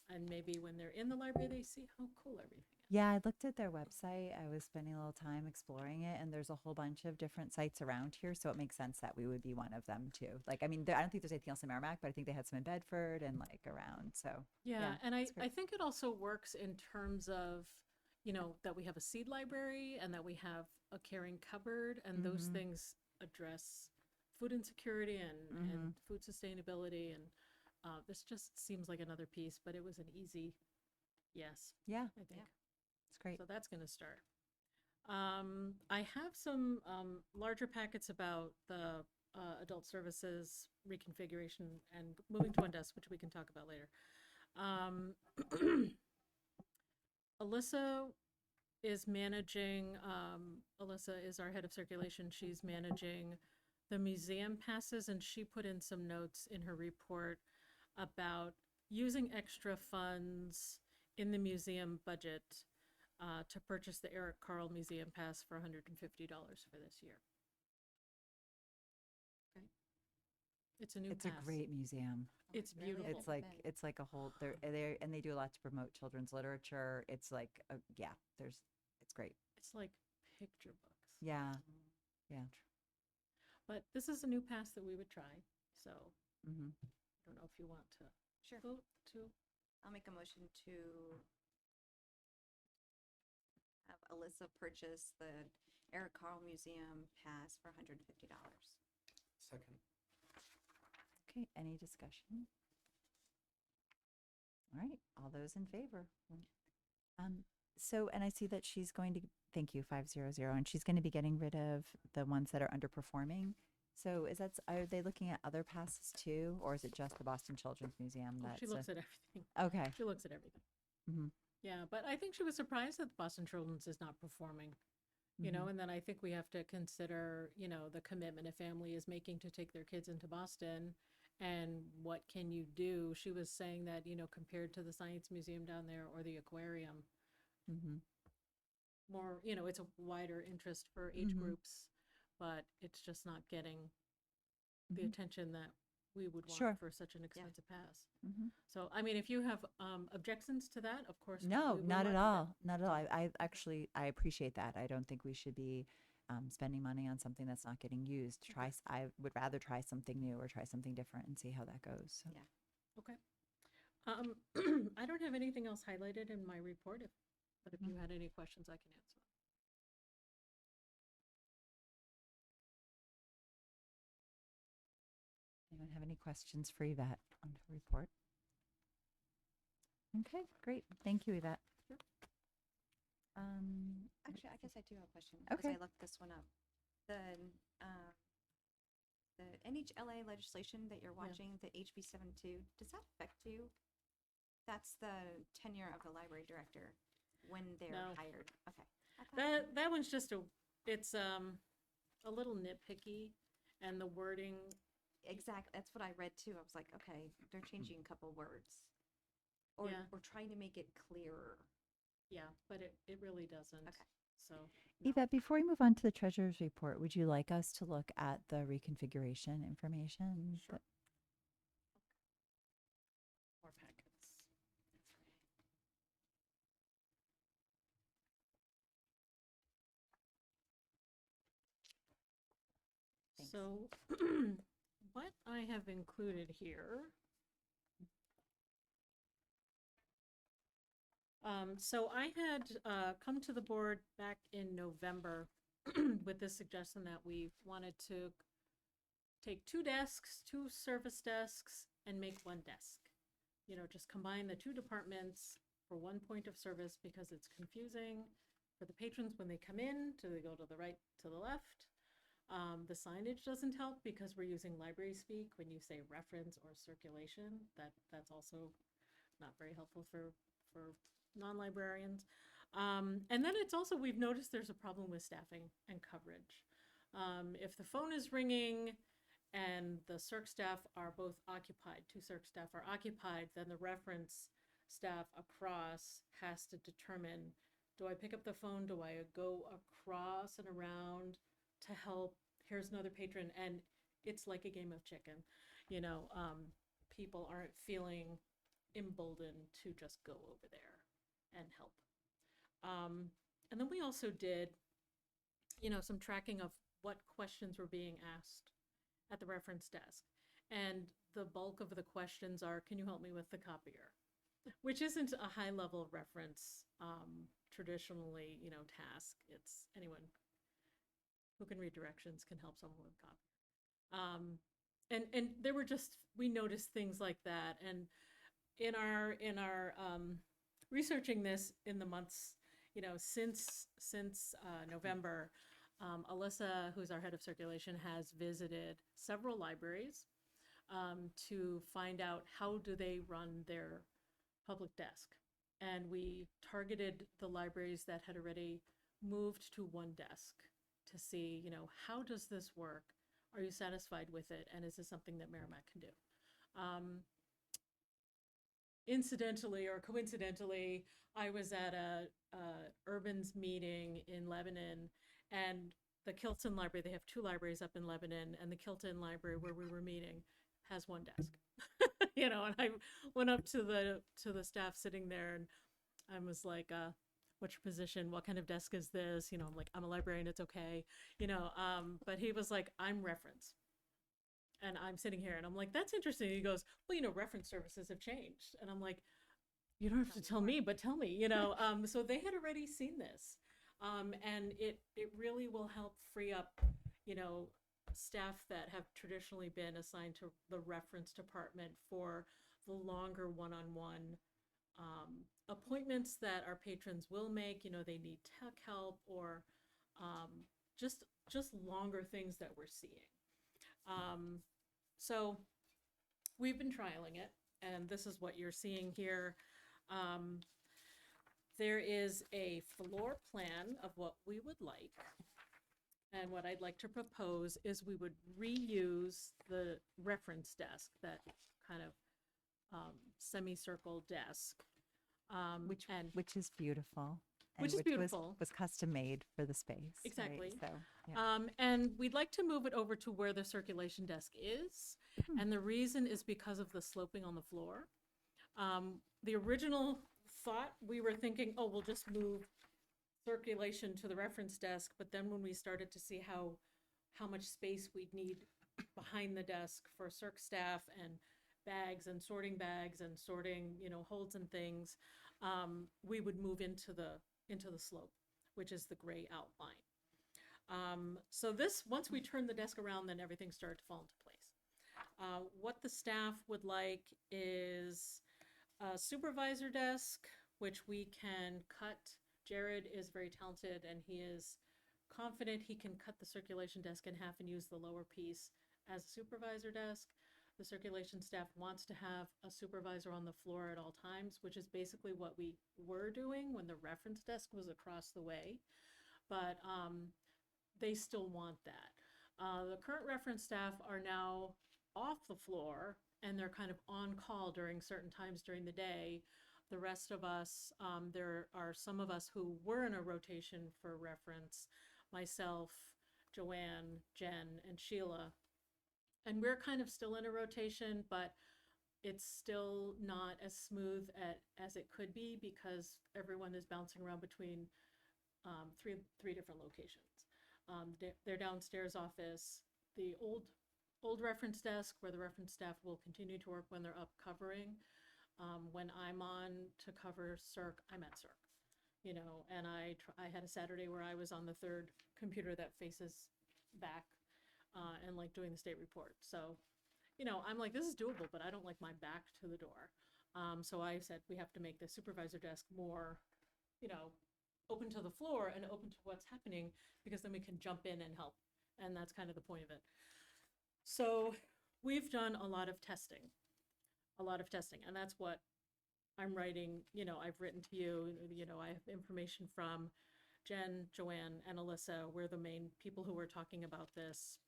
and maybe when they're in the library, they see how cool everything is. Yeah, I looked at their website. I was spending a little time exploring it, and there's a whole bunch of different sites around here. So it makes sense that we would be one of them too. Like, I mean, I don't think there's anything else in Merrimack, but I think they had some in Bedford and like around. So Yeah, and it's I great. think it also works in terms of, you know, that we have a seed library and that we have a caring cupboard, and those Mhm. things address food insecurity and food sustainability. And this just seems like another piece, but it was an easy yes, Yeah, I think. it's great. So that's going to start. I have some larger packets about the adult services reconfiguration and moving to one desk, which we can talk about later. Alyssa is managing, Alyssa is our head of circulation. She's managing the museum passes, and she put in some notes in her report about using extra funds in the museum budget to purchase the Eric Carle Museum Pass for $150 for this year. Okay. It's a new It's pass. a great museum. It's Really? beautiful. It's like a whole there, and they do a lot to promote children's literature. It's like yeah, it's great. It's like picture books. Yeah, yeah. But this is a new pass that we would try. So Mm-hmm. I don't know if you want to Sure. vote to. I'll make a motion to have Alyssa purchase the Eric Carle Museum pass for $150. Second. Okay, any discussion? All right, all those in favor? So, and I see that she's going to, thank you, 500, and she's going to be getting rid of the ones that are underperforming. So are they looking at other passes too, or is it just the Boston Children's Museum? Oh, she looks at everything. Okay. She looks at everything. Mhm. Yeah, but I think she was surprised that the Boston Children's is not performing. You know, and then I think we have to consider, you know, the commitment a family is making to take their kids into Boston, and what can you do? She was saying that, you know, compared to the Science Museum down there or the aquarium, Mm-hmm. more, you know, it's a wider interest for age Mhm. groups, but it's just not getting the Mhm. attention that we would want Sure. for such an expensive pass. Mm-hmm. So, I mean, if you have objections to that, of course. No, we will not at market it. all. Not at all. I actually, I appreciate that. I don't think we should be spending money on something that's not getting used. I would rather try something new or try something different and see how that goes. So. Yeah. Okay. I don't have anything else highlighted in my report, but if you had any questions, I can answer. Anyone have any questions for Yvette on her report? Okay, great. Thank you, Yvette. Actually, I guess I do have a question because Okay. I looked this one up. Uh, the NHLA legislation that you're watching, the HB 72, does that affect you? That's the tenure of the library director when they're No. hired. Okay. I thought That one's just it's a little nitpicky, and the wording, exactly. That's what I read too. I was like, okay, they're changing a couple words, or Yeah. or trying to make it clearer. yeah, but it really doesn't. Okay. So Yvette, before we move on to the treasurer's report, would you like us to look at the reconfiguration information? Sure. more packets. Thanks. So what I have included here. So I had come to the board back in November with this suggestion that we wanted to take 2 desks, 2 service desks, and make 1 desk. You know, just combine the 2 departments for 1 point of service because it's confusing for the patrons when they come in. Do they go to the right, to the left? The signage doesn't help because we're using library speak when you say reference or circulation. That's also not very helpful for non-librarians. And then it's also, we've noticed there's a problem with staffing and coverage. If the phone is ringing and the circ staff are both occupied, 2 circ staff are occupied, then the reference staff across has to determine, do I pick up the phone? Do I go across and around to help? Here's another patron. And it's like a game of chicken. You know, people aren't feeling emboldened to just go over there and help. And then we also did, you know, some tracking of what questions were being asked at the reference desk. And the bulk of the questions are, can you help me with the copier? Which isn't a high level reference, traditionally, you know, task. It's anyone who can read directions can help someone with copy. And there were just, we noticed things like that. And in our researching this in the months, you know, since November, Alyssa, who's our head of circulation, has visited several libraries to find out how do they run their public desk. And we targeted the libraries that had already moved to 1 desk to see, you know, how does this work? Are you satisfied with it? And is this something that Merrimack can do? Incidentally or coincidentally, I was at a Urban's meeting in Lebanon, and the Kilton Library, they have 2 libraries up in Lebanon, and the Kilton Library where we were meeting has 1 desk. You know, and I went up to the staff sitting there, and I was like, what's your position? What kind of desk is this? You know, I'm like, I'm a librarian, it's okay. You know, but he was like, I'm reference. And I'm sitting here and I'm like, that's interesting. He goes, well, you know, reference services have changed. And I'm like, you don't have to tell me, but tell me, you know. So they had already seen this. And it really will help free up, you know, staff that have traditionally been assigned to the reference department for the longer one-on-one appointments that our patrons will make. You know, they need tech help or just longer things that we're seeing. So we've been trialing it, and this is what you're seeing here. There is a floor plan of what we would like. And what I'd like to propose is we would reuse the reference desk, that kind of semicircle desk. Which is beautiful. And Which is beautiful. Was custom made for the space. Exactly. Right? So, yeah. And we'd like to move it over to where the circulation desk is. And the reason is because of the sloping on the floor. The original thought, we were thinking, oh, we'll just move circulation to the reference desk. But then when we started to see how much space we'd need behind the desk for circ staff and bags and sorting, you know, holds and things, we would move into the slope, which is the gray outline. So this, once we turned the desk around, then everything started to fall into place. What the staff would like is a supervisor desk, which we can cut. Jared is very talented and he is confident he can cut the circulation desk in half and use the lower piece as a supervisor desk. The circulation staff wants to have a supervisor on the floor at all times, which is basically what we were doing when the reference desk was across the way. But they still want that. The current reference staff are now off the floor and they're kind of on call during certain times during the day. The rest of us, there are some of us who were in a rotation for reference, myself, Joanne, Jen, and Sheila. And we're kind of still in a rotation, but it's still not as smooth as it could be because everyone is bouncing around between three different locations. Their downstairs office, the old reference desk where the reference staff will continue to work when they're up covering. When I'm on to cover CERC, I'm at CERC, you know, and I had a Saturday where I was on the third computer that faces back and like doing the state report. So, you know, I'm like, this is doable, but I don't like my back to the door. So I said we have to make the supervisor desk more, you know, open to the floor and open to what's happening because then we can jump in and help. And that's kind of the point of it. So we've done a lot of testing, and that's what I'm writing. You know, I've written to you, you know, I have information from Jen, Joanne, and Alyssa. We're the main people who were talking about this.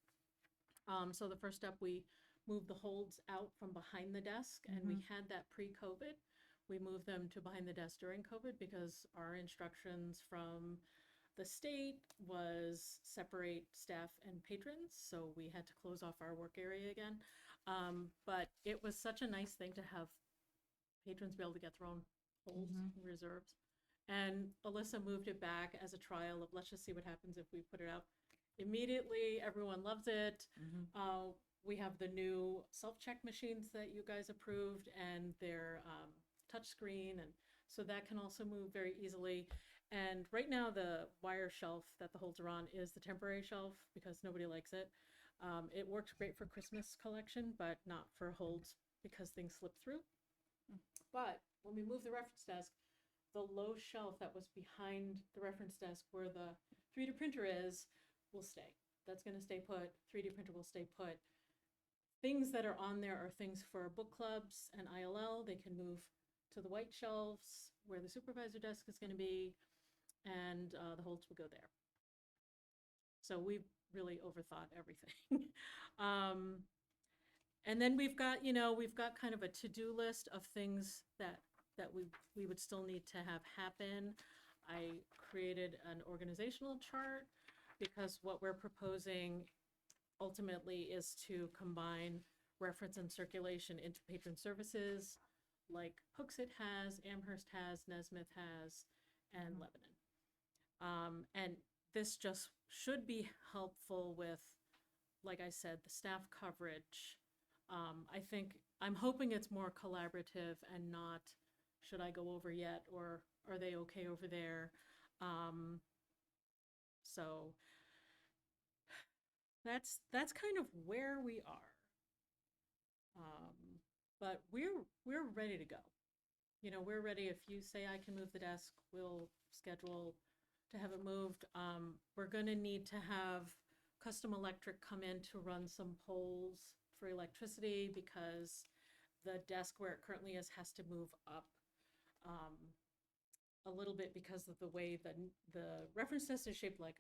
So the first step, we moved the holds out from behind the desk, and we had that pre-COVID. We moved them to behind the desk during COVID because our instructions from the state was separate staff and patrons, so we had to close off our work area again. But it was such a nice thing to have patrons be able to get their own holds and reserves. And Alyssa moved it back as a trial of let's just see what happens if we put it out. Immediately, everyone loves it. We have the new self-check machines that you guys approved, and they're touchscreen, and so that can also move very easily. And right now, the wire shelf that the holds are on is the temporary shelf because nobody likes it. It works great for Christmas collection, but not for holds because things slip through. But when we move the reference desk, the low shelf that was behind the reference desk where the 3D printer is will stay. That's going to stay put. 3D printer will stay put. Things that are on there are things for book clubs and ILL. They can move to the white shelves where the supervisor desk is going to be, and the holds will go there. So we've really overthought everything. And then we've got, you know, we've got kind of a to-do list of things that we would still need to have happen. I created an organizational chart because what we're proposing ultimately is to combine reference and circulation into patron services like Hooksett has, Amherst has, Nesmith has, and Lebanon. And this just should be helpful with, like I said, the staff coverage. I'm hoping it's more collaborative and not, should I go over yet, or are they okay over there? So that's kind of where we are. But we're ready to go. You know, we're ready. If you say I can move the desk, we'll schedule to have it moved. We're going to need to have Custom Electric come in to run some poles for electricity because the desk where it currently is has to move up a little bit because of the way the reference desk is shaped like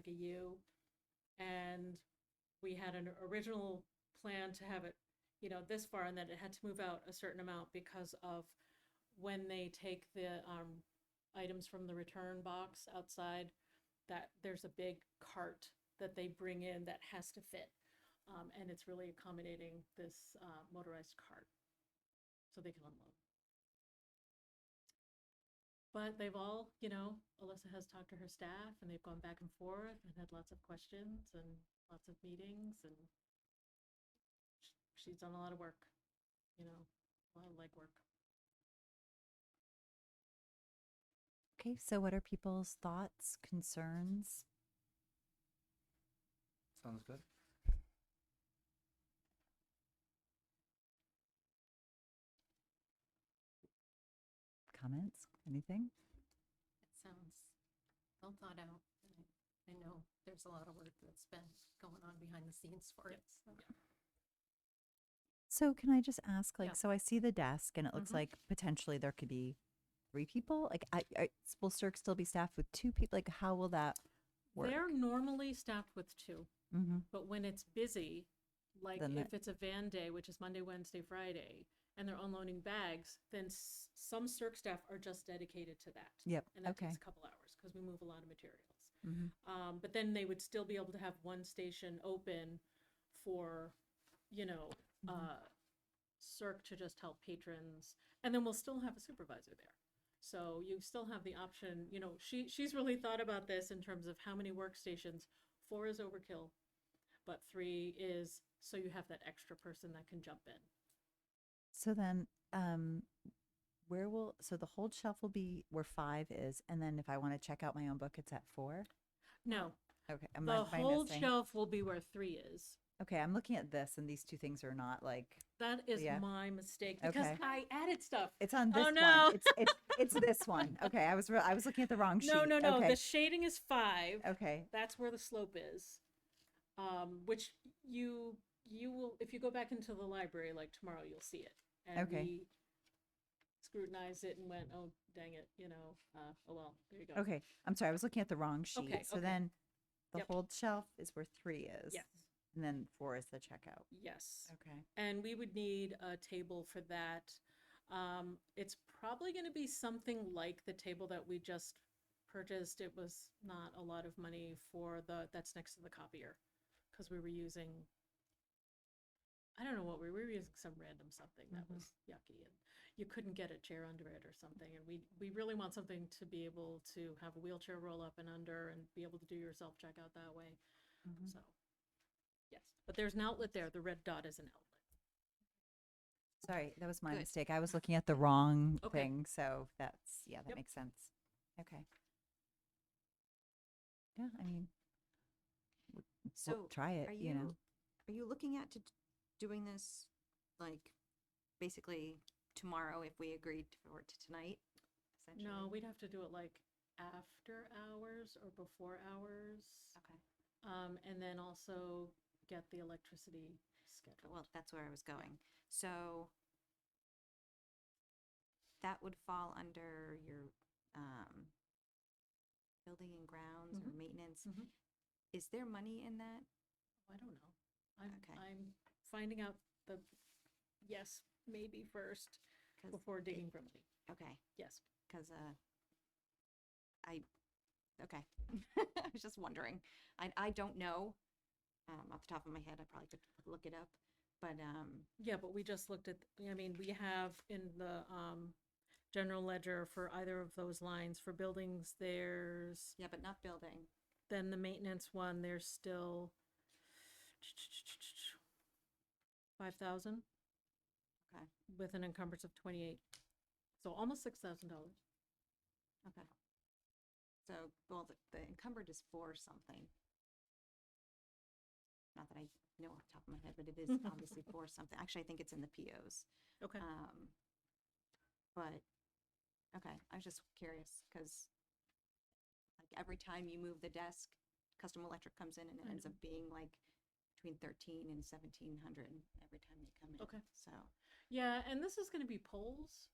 a U, and we had an original plan to have it, you know, this far, and then it had to move out a certain amount because of when they take the items from the return box outside, that there's a big cart that they bring in that has to fit. And it's really accommodating this motorized cart so they can unload. But they've all, you know, Alyssa has talked to her staff and they've gone back and forth and had lots of questions and lots of meetings, and she's done a lot of work, you know, a lot of legwork. Okay, so what are people's thoughts, concerns? Sounds good. comments? Anything? It sounds well thought out. And I know there's a lot of work that's been going on behind the scenes for it. So. So can I just ask, like, Yeah. so I see the desk and it looks Mhm. like potentially there could be 3 people. Like, will Cirque still be staffed with 2 people? Like, how will that work? They're normally staffed with 2, Mm-hmm. but when it's busy, like Then if it's a van day, which is Monday, Wednesday, Friday, and they're unloading bags, then some Cirque staff are just dedicated to that. Yep. And that Okay. takes a couple hours because we move a lot of materials. Mm-hmm. But then they would still be able to have one station open for, you know, Cirque to just help patrons, and then we'll still have a supervisor there. So you still have the option, you know, she's really thought about this in terms of how many workstations. 4 is overkill, but 3 is so you have that extra person that can jump in. So then, so the hold shelf will be where 5 is, and then if I want to check out my own book, it's at 4. No, Okay. the Am I hold missing? shelf will be where 3 is. Okay, I'm looking at this, and these 2 things are not like That is Yeah. my mistake because Okay. I added stuff. it's on this Oh, no. one. It's this one. Okay, I was looking at the wrong sheet. No, no, no. Okay. The shading is 5. Okay. That's where the slope is. Which you will, if you go back into the library like tomorrow, you'll see it. And Okay. we scrutinized it and went, oh dang it, you know. Oh well, there you go. Okay. I'm sorry. I was looking at the wrong sheet. Okay, So okay. then the Yep. hold shelf is where 3 is. Yes. And then 4 is the checkout. Yes. Okay. And we would need a table for that. It's probably going to be something like the table that we just purchased. It was not a lot of money for that's next to the copier because we were using, I don't know what we were using, some random something that was yucky, and you couldn't get a chair under it or something. And we really want something to be able to have a wheelchair roll up and under and be able to do your self checkout that way. Mhm. So yes, but there's an outlet there. The red dot is an outlet. Sorry, that was my Good. mistake. I was looking at the wrong Okay. thing. So that Yep. makes sense. Okay. Yeah, I mean, we'll So try it, are you know. Are you looking at doing this like basically tomorrow if we agreed for it tonight? Essentially? No, we'd have to do it like after hours or before hours. Okay. And then also get the electricity scheduled. Well, that's where I was going. So that would fall under your building and grounds or maintenance. Mhm. Is there money in that? I don't know. Okay. I'm finding out the yes, maybe first 'Cause before digging for money. Okay, Yes. because okay. I was just wondering. I don't know off the top of my head. I probably could look it up, but Yeah, but we just looked at, I mean, we have in the general ledger for either of those lines for buildings, there's, yeah, but not building. then the maintenance one, there's still 5,000 Okay, with an encumbrance of 28. So almost $6,000. okay. So, well, the encumbered is for something. Not that I know off the top of my head, but it is obviously for something. Actually, I think it's in the POs. Okay. But okay, I was just curious because like every time you move the desk, Custom Electric comes in and it I ends know. up being like between 13 and 1,700 every time they come in. Okay. So Yeah, and this is going to be poles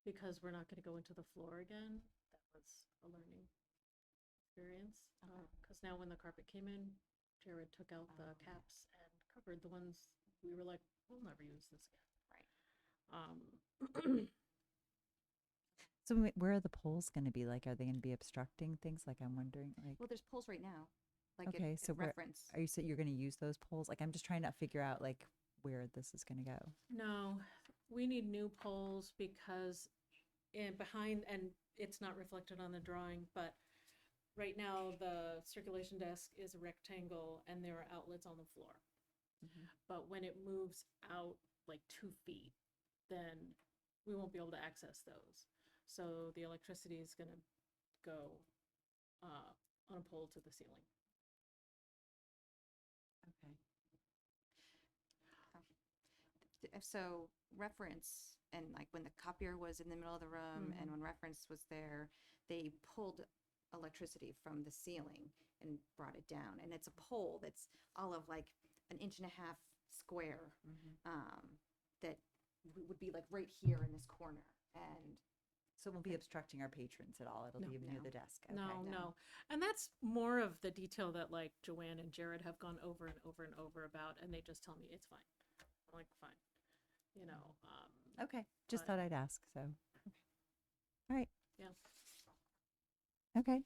because we're not going to go into the floor again. That was a learning experience. Okay. Because now when the carpet came in, Jared took out the caps and covered the ones we were like, we'll never use this again. right. So where are the poles going to be? Like, are they going to be obstructing things? Like, I'm wondering, like, Well, there's polls right now. Like okay, so where reference. are you saying you're going to use those poles? Like, I'm just trying to figure out like where this is going to go. No, we need new poles because behind, and it's not reflected on the drawing, but right now the circulation desk is a rectangle and there are outlets on the floor. But when it moves out like 2 feet, then we won't be able to access those. So the electricity is going to go on a pole to the ceiling. Okay. So reference and like when the copier was in the middle of the room and when reference was there, they pulled electricity from the ceiling and brought it down. And it's a pole that's all of like an inch and a half square, that would be like right here in this corner. And So it won't be obstructing our patrons at all. It'll No. be near No. the desk. No, Okay. no. And that's more of the detail that like Joanne and Jared have gone over and over and over about, and they just tell me it's fine. I'm like, fine. You know, Okay. Just But- thought I'd ask. So, all right. yeah. Okay.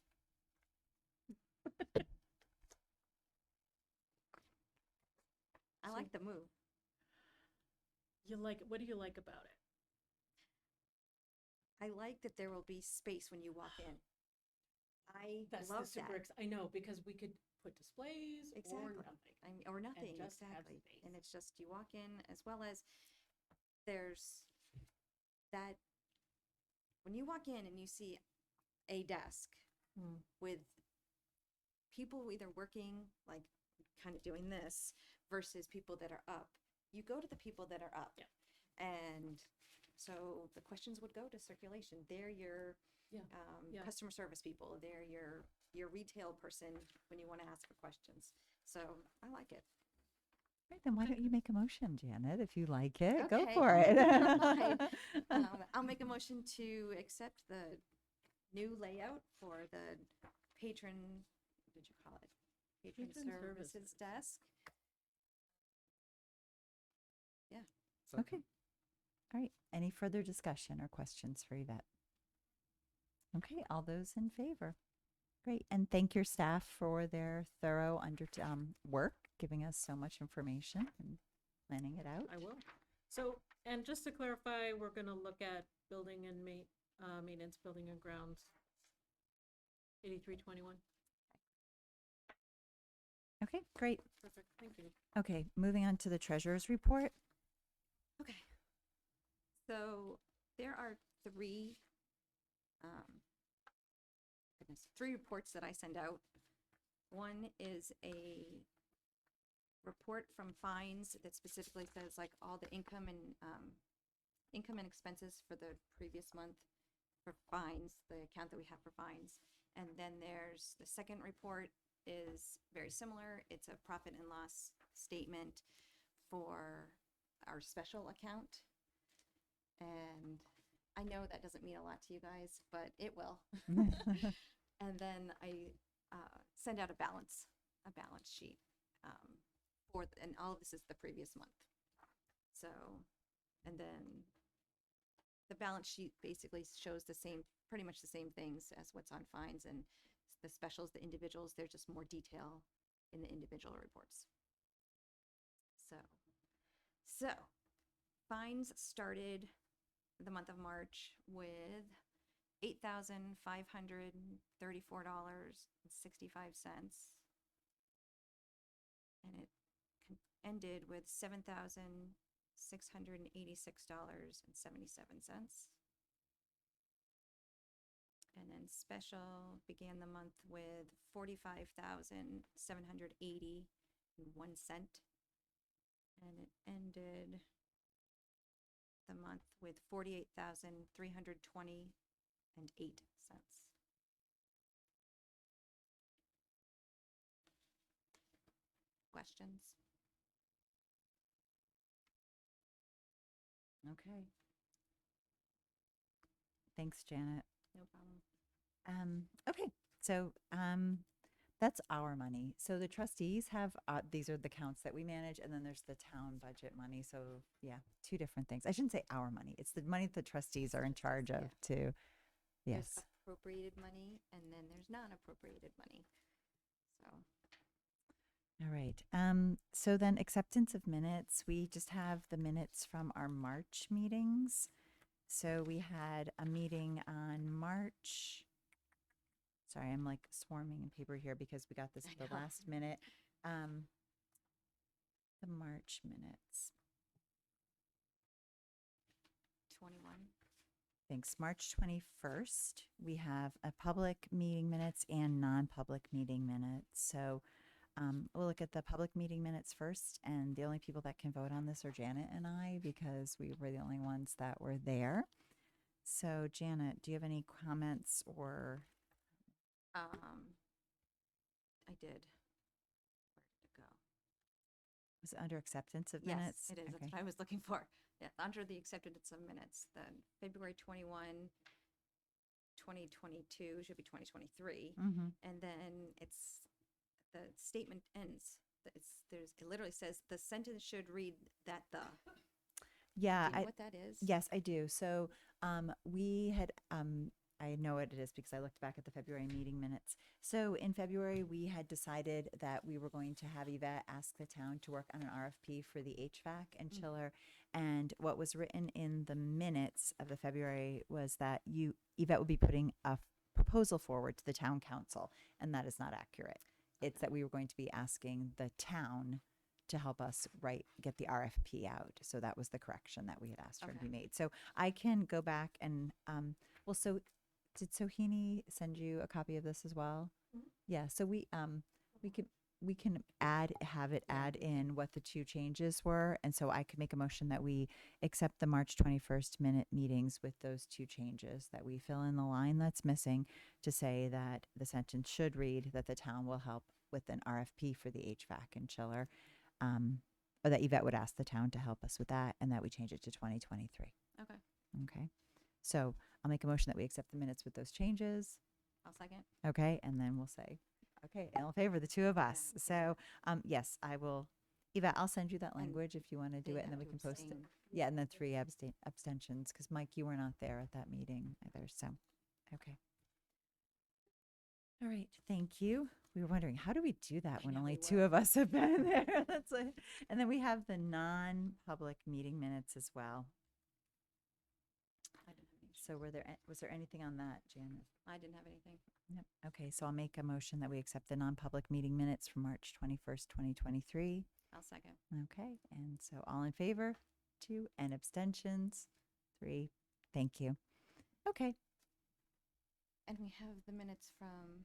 I like the move. What do you like about it? I like that there will be space when you walk in. I That's love the super that. I know, because we could put displays or Exactly. nothing. Or nothing, just have exactly. space. And it's just you walk in, as well as there's that when you walk in and you see a desk Mm. with people either working, like kind of doing this, versus people that are up, you go to the people that are up. Yeah. And so the questions would go to circulation. They're your Yeah. Yeah. customer service people. They're your retail person when you want to ask for questions. So I like it. Right, then why don't you make a motion, Janet? If you like it, go Okay, for it. fine. I'll make a motion to accept the new layout for the patron, what did you call it? Patron Patron services services. desk. Okay. All right. Any further discussion or questions for Yvette? Okay. All those in favor? Great. And thank your staff for their thorough work, giving us so much information and planning it out. I will. So, and just to clarify, we're gonna look at building and maintenance, building and grounds. 8321. Okay. Great. Perfect. Thank you. Okay. Moving on to the treasurer's report. Okay. So there are three, three reports that I send out. One is a report from fines that specifically says like all the income and expenses for the previous month for fines, the account that we have for fines. And then there's the second report is very similar. It's a profit and loss statement for our special account. And I know that doesn't mean a lot to you guys, but it will. And then I send out a balance sheet and all of this is the previous month. So, and then the balance sheet basically shows pretty much the same things as what's on fines, and the specials, the individuals, there's just more detail in the individual reports. So fines started the month of March with $8,534.65. And it ended with $7,686.77. And then special began the month with $45,780.01. And it ended the month with $48,320.08. Questions? Okay. Thanks, Janet. No problem. Okay, so that's our money. So the trustees have these are the accounts that we manage, and then there's the town budget money. So yeah, two different things. I shouldn't say our money. It's the money the trustees are in charge of too. Yes. There's appropriated money and then there's non-appropriated money. So All right. So then acceptance of minutes. We just have the minutes from our March meetings. So we had a meeting on March. Sorry, I'm like swarming in paper here because we got this I at the know. last minute. The March minutes. 21. Thanks. March 21st, we have a public meeting minutes and non-public meeting minutes. So we'll look at the public meeting minutes first, and the only people that can vote on this are Janet and I because we were the only ones that were there. So, Janet, do you have any comments or? I did. Where did it go? Was it under acceptance of Yes, minutes? it is. That's Okay. what I was looking for. Yeah, under the acceptance of minutes, the February 21, 2022 should be 2023. Mm-hmm. And then the statement ends. It literally says the sentence should read that the. Yeah, Do you know what that is? yes, I do. So we had, I know what it is because I looked back at the February meeting minutes. So in February, we had decided that we were going to have Yvette ask the town to work on an RFP for the HVAC and chiller. And what was written in the minutes of the February was that Yvette would be putting a proposal forward to the town council, and that is not accurate. It's that we were going to be asking the town to help us get the RFP out. So that was the correction that we had asked her to be Okay. made. So I can go back and, so did Sohini send you a copy of this as well? Mhm. Yeah, so we can have it add in what the two changes were. And so I could make a motion that we accept the March 21st minute meetings with those two changes, that we fill in the line that's missing to say that the sentence should read that the town will help with an RFP for the HVAC and chiller. Or that Yvette would ask the town to help us with that, and that we change it to 2023. Okay, Okay. So I'll make a motion that we accept the minutes with those changes. I'll second. Okay. And then we'll say, okay, all in favor, the two of us. Yeah. So, yes, I will. Yvette, I'll send you that And language if you want to do They it, and then have we to can post it. abstain. Yeah. And then 3 abstentions, because Mike, you were not there at that meeting either. So, okay. All right. Thank you. We were wondering, how do we do that when know, only we two were. of us have been there? That's like, and then we have the non-public meeting minutes as well. I didn't have any issues. So was there anything on that, Janet? I didn't have anything. Yep. Okay. So I'll make a motion that we accept the non-public meeting minutes from March 21st, 2023. I'll second. Okay. And so all in favor, 2, and abstentions, 3. Thank you. Okay. And we have the minutes from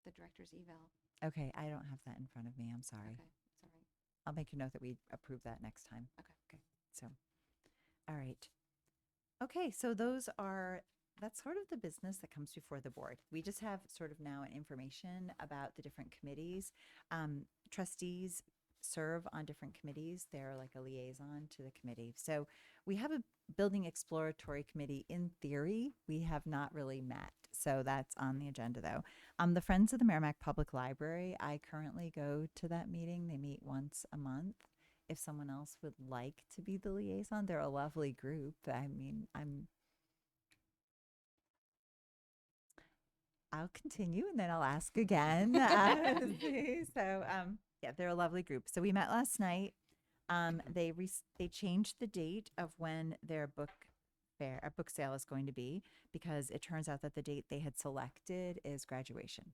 the director's eval. Okay. I don't have that in front of me. I'm sorry. Okay, it's all right. I'll make a note that we approve that next time. Okay. Okay. So, all right. Okay. So that's sort of the business that comes before the board. We just have sort of now an information about the different committees. Trustees serve on different committees. They're like a liaison to the committee. So we have a building exploratory committee. In theory, we have not really met. So that's on the agenda though. The Friends of the Merrimack Public Library, I currently go to that meeting. They meet once a month. If someone else would like to be the liaison, they're a lovely group. I mean, I'll continue and then I'll ask again. Yeah, they're a lovely group. So we met last night. They changed the date of when their book sale is going to be, because it turns out that the date they had selected is graduation.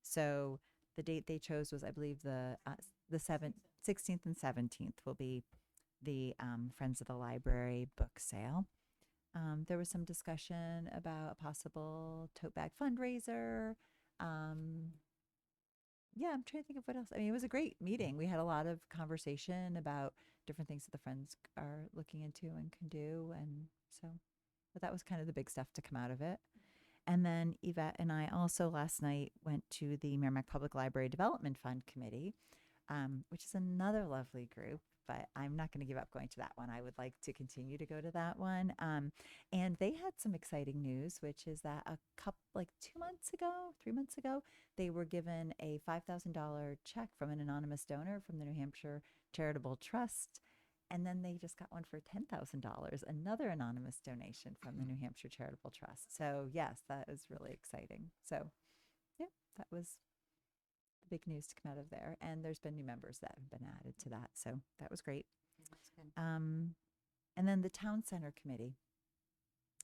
So the date they chose was, I believe, the 16th and 17th will be the Friends of the Library book sale. There was some discussion about a possible tote bag fundraiser. Yeah, I'm trying to think of what else. I mean, it was a great meeting. We had a lot of conversation about different things that the Friends are looking into and can do. And so, but that was kind of the big stuff to come out of it. And then Yvette and I also last night went to the Merrimack Public Library Development Fund Committee, which is another lovely group, but I'm not going to give up going to that one. I would like to continue to go to that one. And they had some exciting news, which is that like 3 months ago, they were given a $5,000 check from an anonymous donor from the New Hampshire Charitable Trust. And then they just got one for $10,000, another anonymous donation from the New Hampshire Charitable Trust. So yes, that is really exciting. So yeah, that was the big news to come out of there. And there's been new members that have been added to that. So that was great. That's good. And then the Town Center Committee.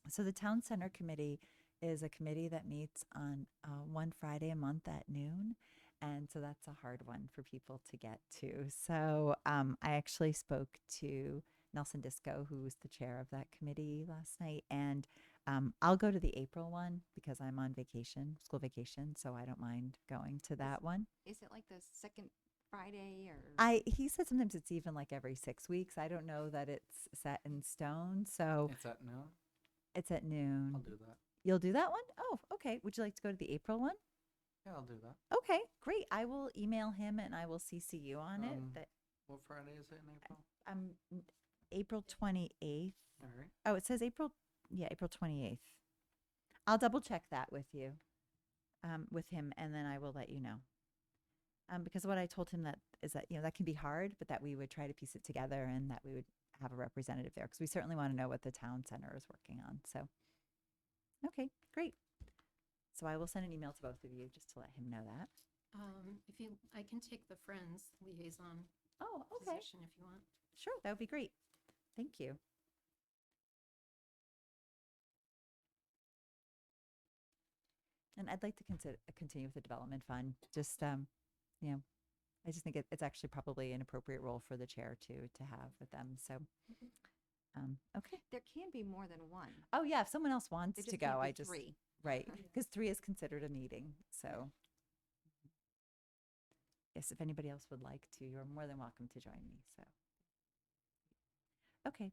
So the Town Center Committee is a committee that meets on one Friday a month at noon. And so that's a hard one for people to get to. So I actually spoke to Nelson Disco, who was the chair of that committee last night. And I'll go to the April one because I'm on vacation, school vacation, so I don't mind going to that one. Is it like the second Friday or? He said sometimes it's even like every 6 weeks. I don't know that it's set in stone, so It's at noon. it's at noon. I'll do that. You'll do that one? Oh, okay. Would you like to go to the April one? Yeah, I'll do that. Okay, great. I will email him and I will CC you on it. That What Friday is it in April? April 28th. All right. Oh, it says April. Yeah, April 28th. I'll double check that with you, with him, and then I will let you know. Because what I told him that is that, that can be hard, but that we would try to piece it together and that we would have a representative there because we certainly want to know what the town center is working on. So, okay, great. So I will send an email to both of you just to let him know that. I can take the Friends liaison Oh, okay. position if you want. Sure, that would be great. Thank you. And I'd like to continue with the development fund. Just I just think it's actually probably an appropriate role for the chair to have with them. So, okay. There can be more than one. Oh yeah, if someone else There wants just to can't go, be I just three. right because 3 is considered a meeting. So, yes, if anybody else would like to, you're more than welcome to join me. So, okay,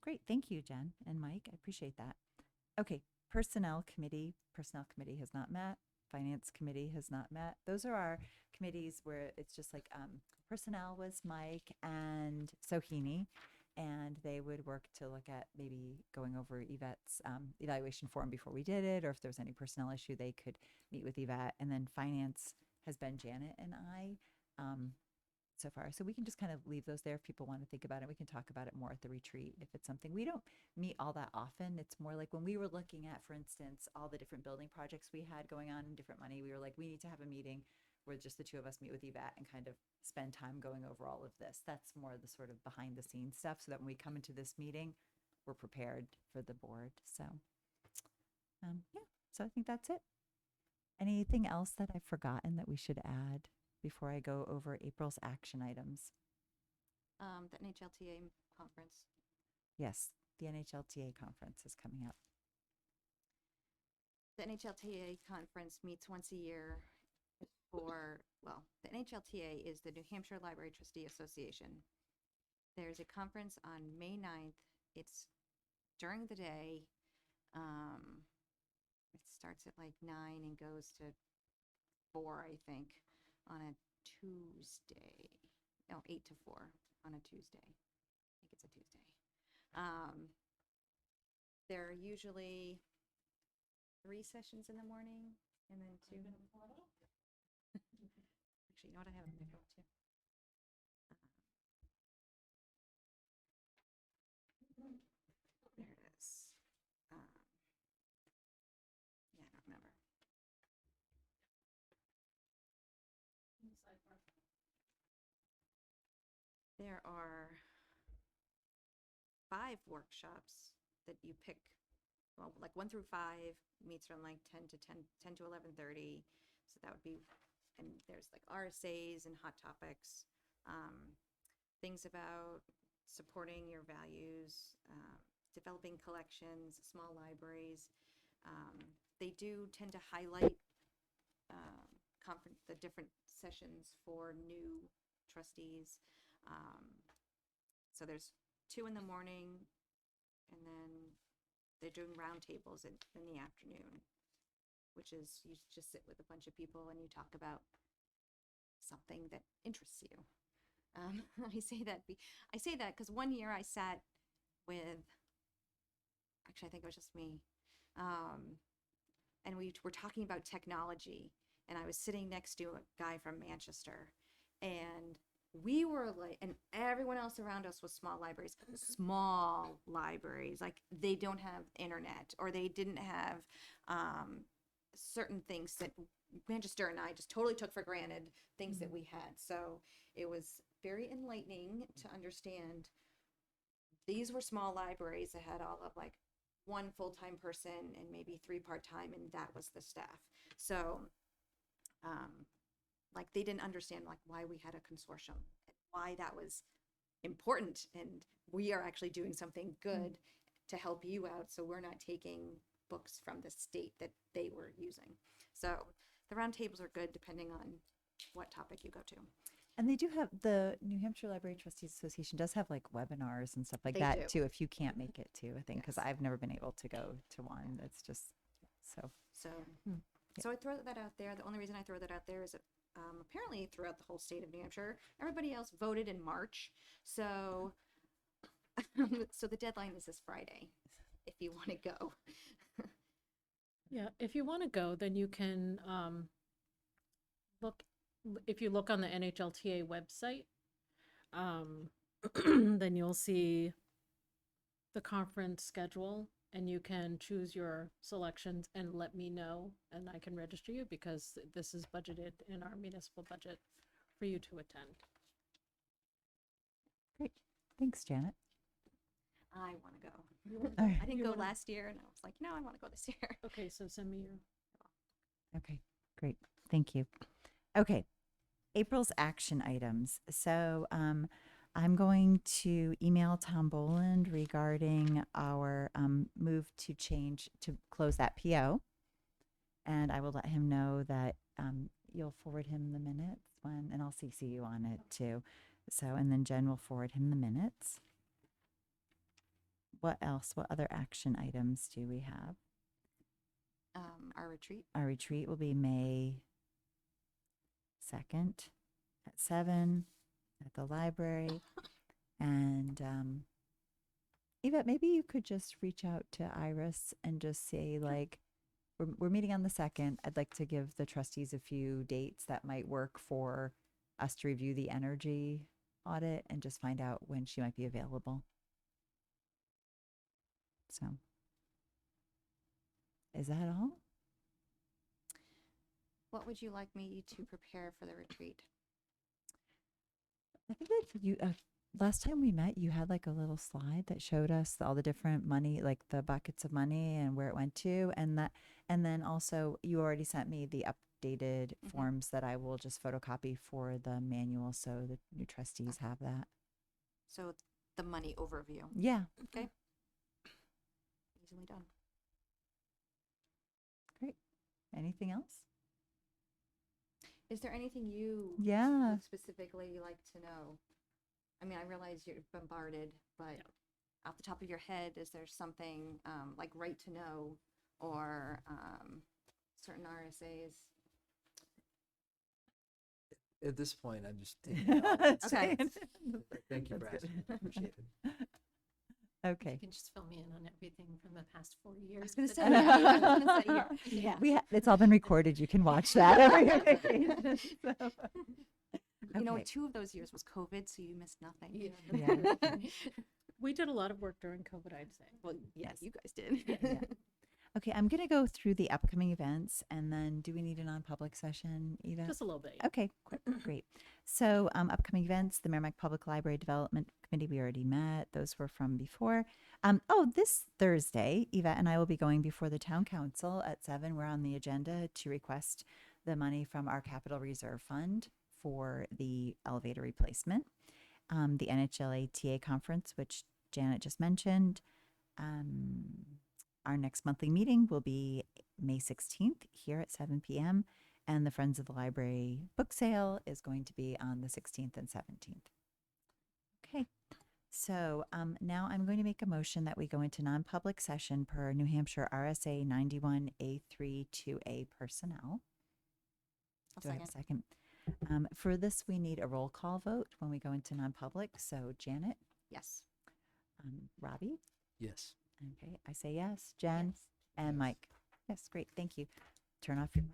great. Thank you, Jen and Mike. I appreciate that. Okay, Personnel Committee. Personnel Committee has not met. Finance Committee has not met. Those are our committees where it's just like Personnel was Mike and Sohini, and they would work to look at maybe going over Yvette's evaluation form before we did it, or if there was any personnel issue, they could meet with Yvette. And then Finance has been Janet and I. So far. So we can just kind of leave those there if people want to think about it. We can talk about it more at the retreat if it's something we don't meet all that often. It's more like when we were looking at, for instance, all the different building projects we had going on in different money, we were like, we need to have a meeting where just the two of us meet with Yvette and kind of spend time going over all of this. That's more the sort of behind the scenes stuff so that when we come into this meeting, we're prepared for the board. So, yeah, so I think that's it. Anything else that I've forgotten that we should add before I go over April's action items? The NHLTA conference. Yes, the NHLTA conference is coming up. The NHLTA conference meets once a year the NHLTA is the New Hampshire Library Trustee Association. There's a conference on May 9th. It's during the day. It starts at like 9 and goes to 4, I think, on a Tuesday. No, 8 to 4 on a Tuesday. I think it's a Tuesday. There are usually 3 sessions in the morning and then 2. Actually, you know what? I have a picture too. There it is. Yeah, I don't remember. There are 5 workshops that you pick. Well, like 1 through 5 meets from like 10 to 11:30. So that would be, and there's like RSAs and hot topics, things about supporting your values, developing collections, small libraries. They do tend to highlight the different sessions for new trustees. So there's 2 in the morning, and then they're doing roundtables in the afternoon, which is you just sit with a bunch of people and you talk about something that interests you. I say that because one year I sat with, actually I think it was just me, and we were talking about technology, and I was sitting next to a guy from Manchester, and we were like, and everyone else around us was small libraries, like they don't have internet or they didn't have certain things that Manchester and I just totally took for granted, things that we had. So it was very enlightening to understand these were small libraries that had all of like 1 full-time person and maybe 3 part-time, and that was the staff. So like they didn't understand like why we had a consortium, why that was important, and we are actually doing something good to help you out, so we're not taking books from the state that they were using. So the roundtables are good depending on what topic you go to. And they do have the New Hampshire Library Trustees Association does have like webinars and stuff like They that do. too. If you can't make it too, I think because Yes. I've never been able to go to one. It's just so. So, Hmm. so I throw that out there. The only reason I throw that out there is that apparently throughout the whole state of New Hampshire, everybody else voted in March. So, so the deadline is this Friday, if you want to go. Yeah, if you want to go, then you can look, if you look on the NHLTA website, then you'll see the conference schedule and you can choose your selections and let me know and I can register you because this is budgeted in our municipal budget for you to attend. Great. Thanks, Janet. I want to go. All right. I didn't You go wanna- last year, and I was like, no, I want to go this year. Okay, so send me your. Okay, great. Thank you. Okay, April's action items. So I'm going to email Tom Boland regarding our move to change to close that PO. And I will let him know that you'll forward him the minutes when, and I'll CC you on it too. So, and then Jen will forward him the minutes. What else? What other action items do we have? Our retreat. Our retreat will be May 2nd at 7 at the library. And Yvette, maybe you could just reach out to Iris and just say, like, we're meeting on the 2nd. I'd like to give the trustees a few dates that might work for us to review the energy audit and just find out when she might be available. So, is that all? What would you like me to prepare for the retreat? I think that you last time we met, you had like a little slide that showed us all the different money, like the buckets of money and where it went to, and then also you already sent me the updated forms that I will just photocopy for the manual, so the new trustees have that. So the money overview. Yeah, Okay. Easily done. great. Anything else? Is there anything you Yeah. would specifically like to know? I mean, I realize you're bombarded, but off the top of your head, is there something like right to know or certain RSAs? At this point, I'm just taking it all in. Okay. Thank you, That's Brad. good. Appreciate it. You Okay. can just fill me in on everything from the past 4 years. I was going to but- say, yeah, I was gonna say, yeah. Yeah, it's all been recorded. You can watch that every occasion. So. You know, Okay. 2 of those years was COVID, so you missed nothing. Yeah. Yeah. We did a lot of work during COVID, I'd say. Well, yeah, you guys did. Yeah. Okay, I'm going to go through the upcoming events, and then do we need a non-public session, Eva? Just a little bit. Yeah. Okay, great. So upcoming events, the Merrimack Public Library Development Committee, we already met. Those were from before. This Thursday, Yvette and I will be going before the Town Council at 7. We're on the agenda to request the money from our Capital Reserve Fund for the elevator replacement. The NHLA TA conference, which Janet just mentioned. Our next monthly meeting will be May 16th here at 7 p.m. And the Friends of the Library book sale is going to be on the 16th and 17th. Okay, so now I'm going to make a motion that we go into non-public session per New Hampshire RSA 91A3 2A personnel. I'll Do I have a second. second? For this, we need a roll call vote when we go into non-public. So Janet, Yes. Robbie, Yes. okay, I say yes. Jen Yes. and Yes. Mike. Yes, great, thank you. Turn off your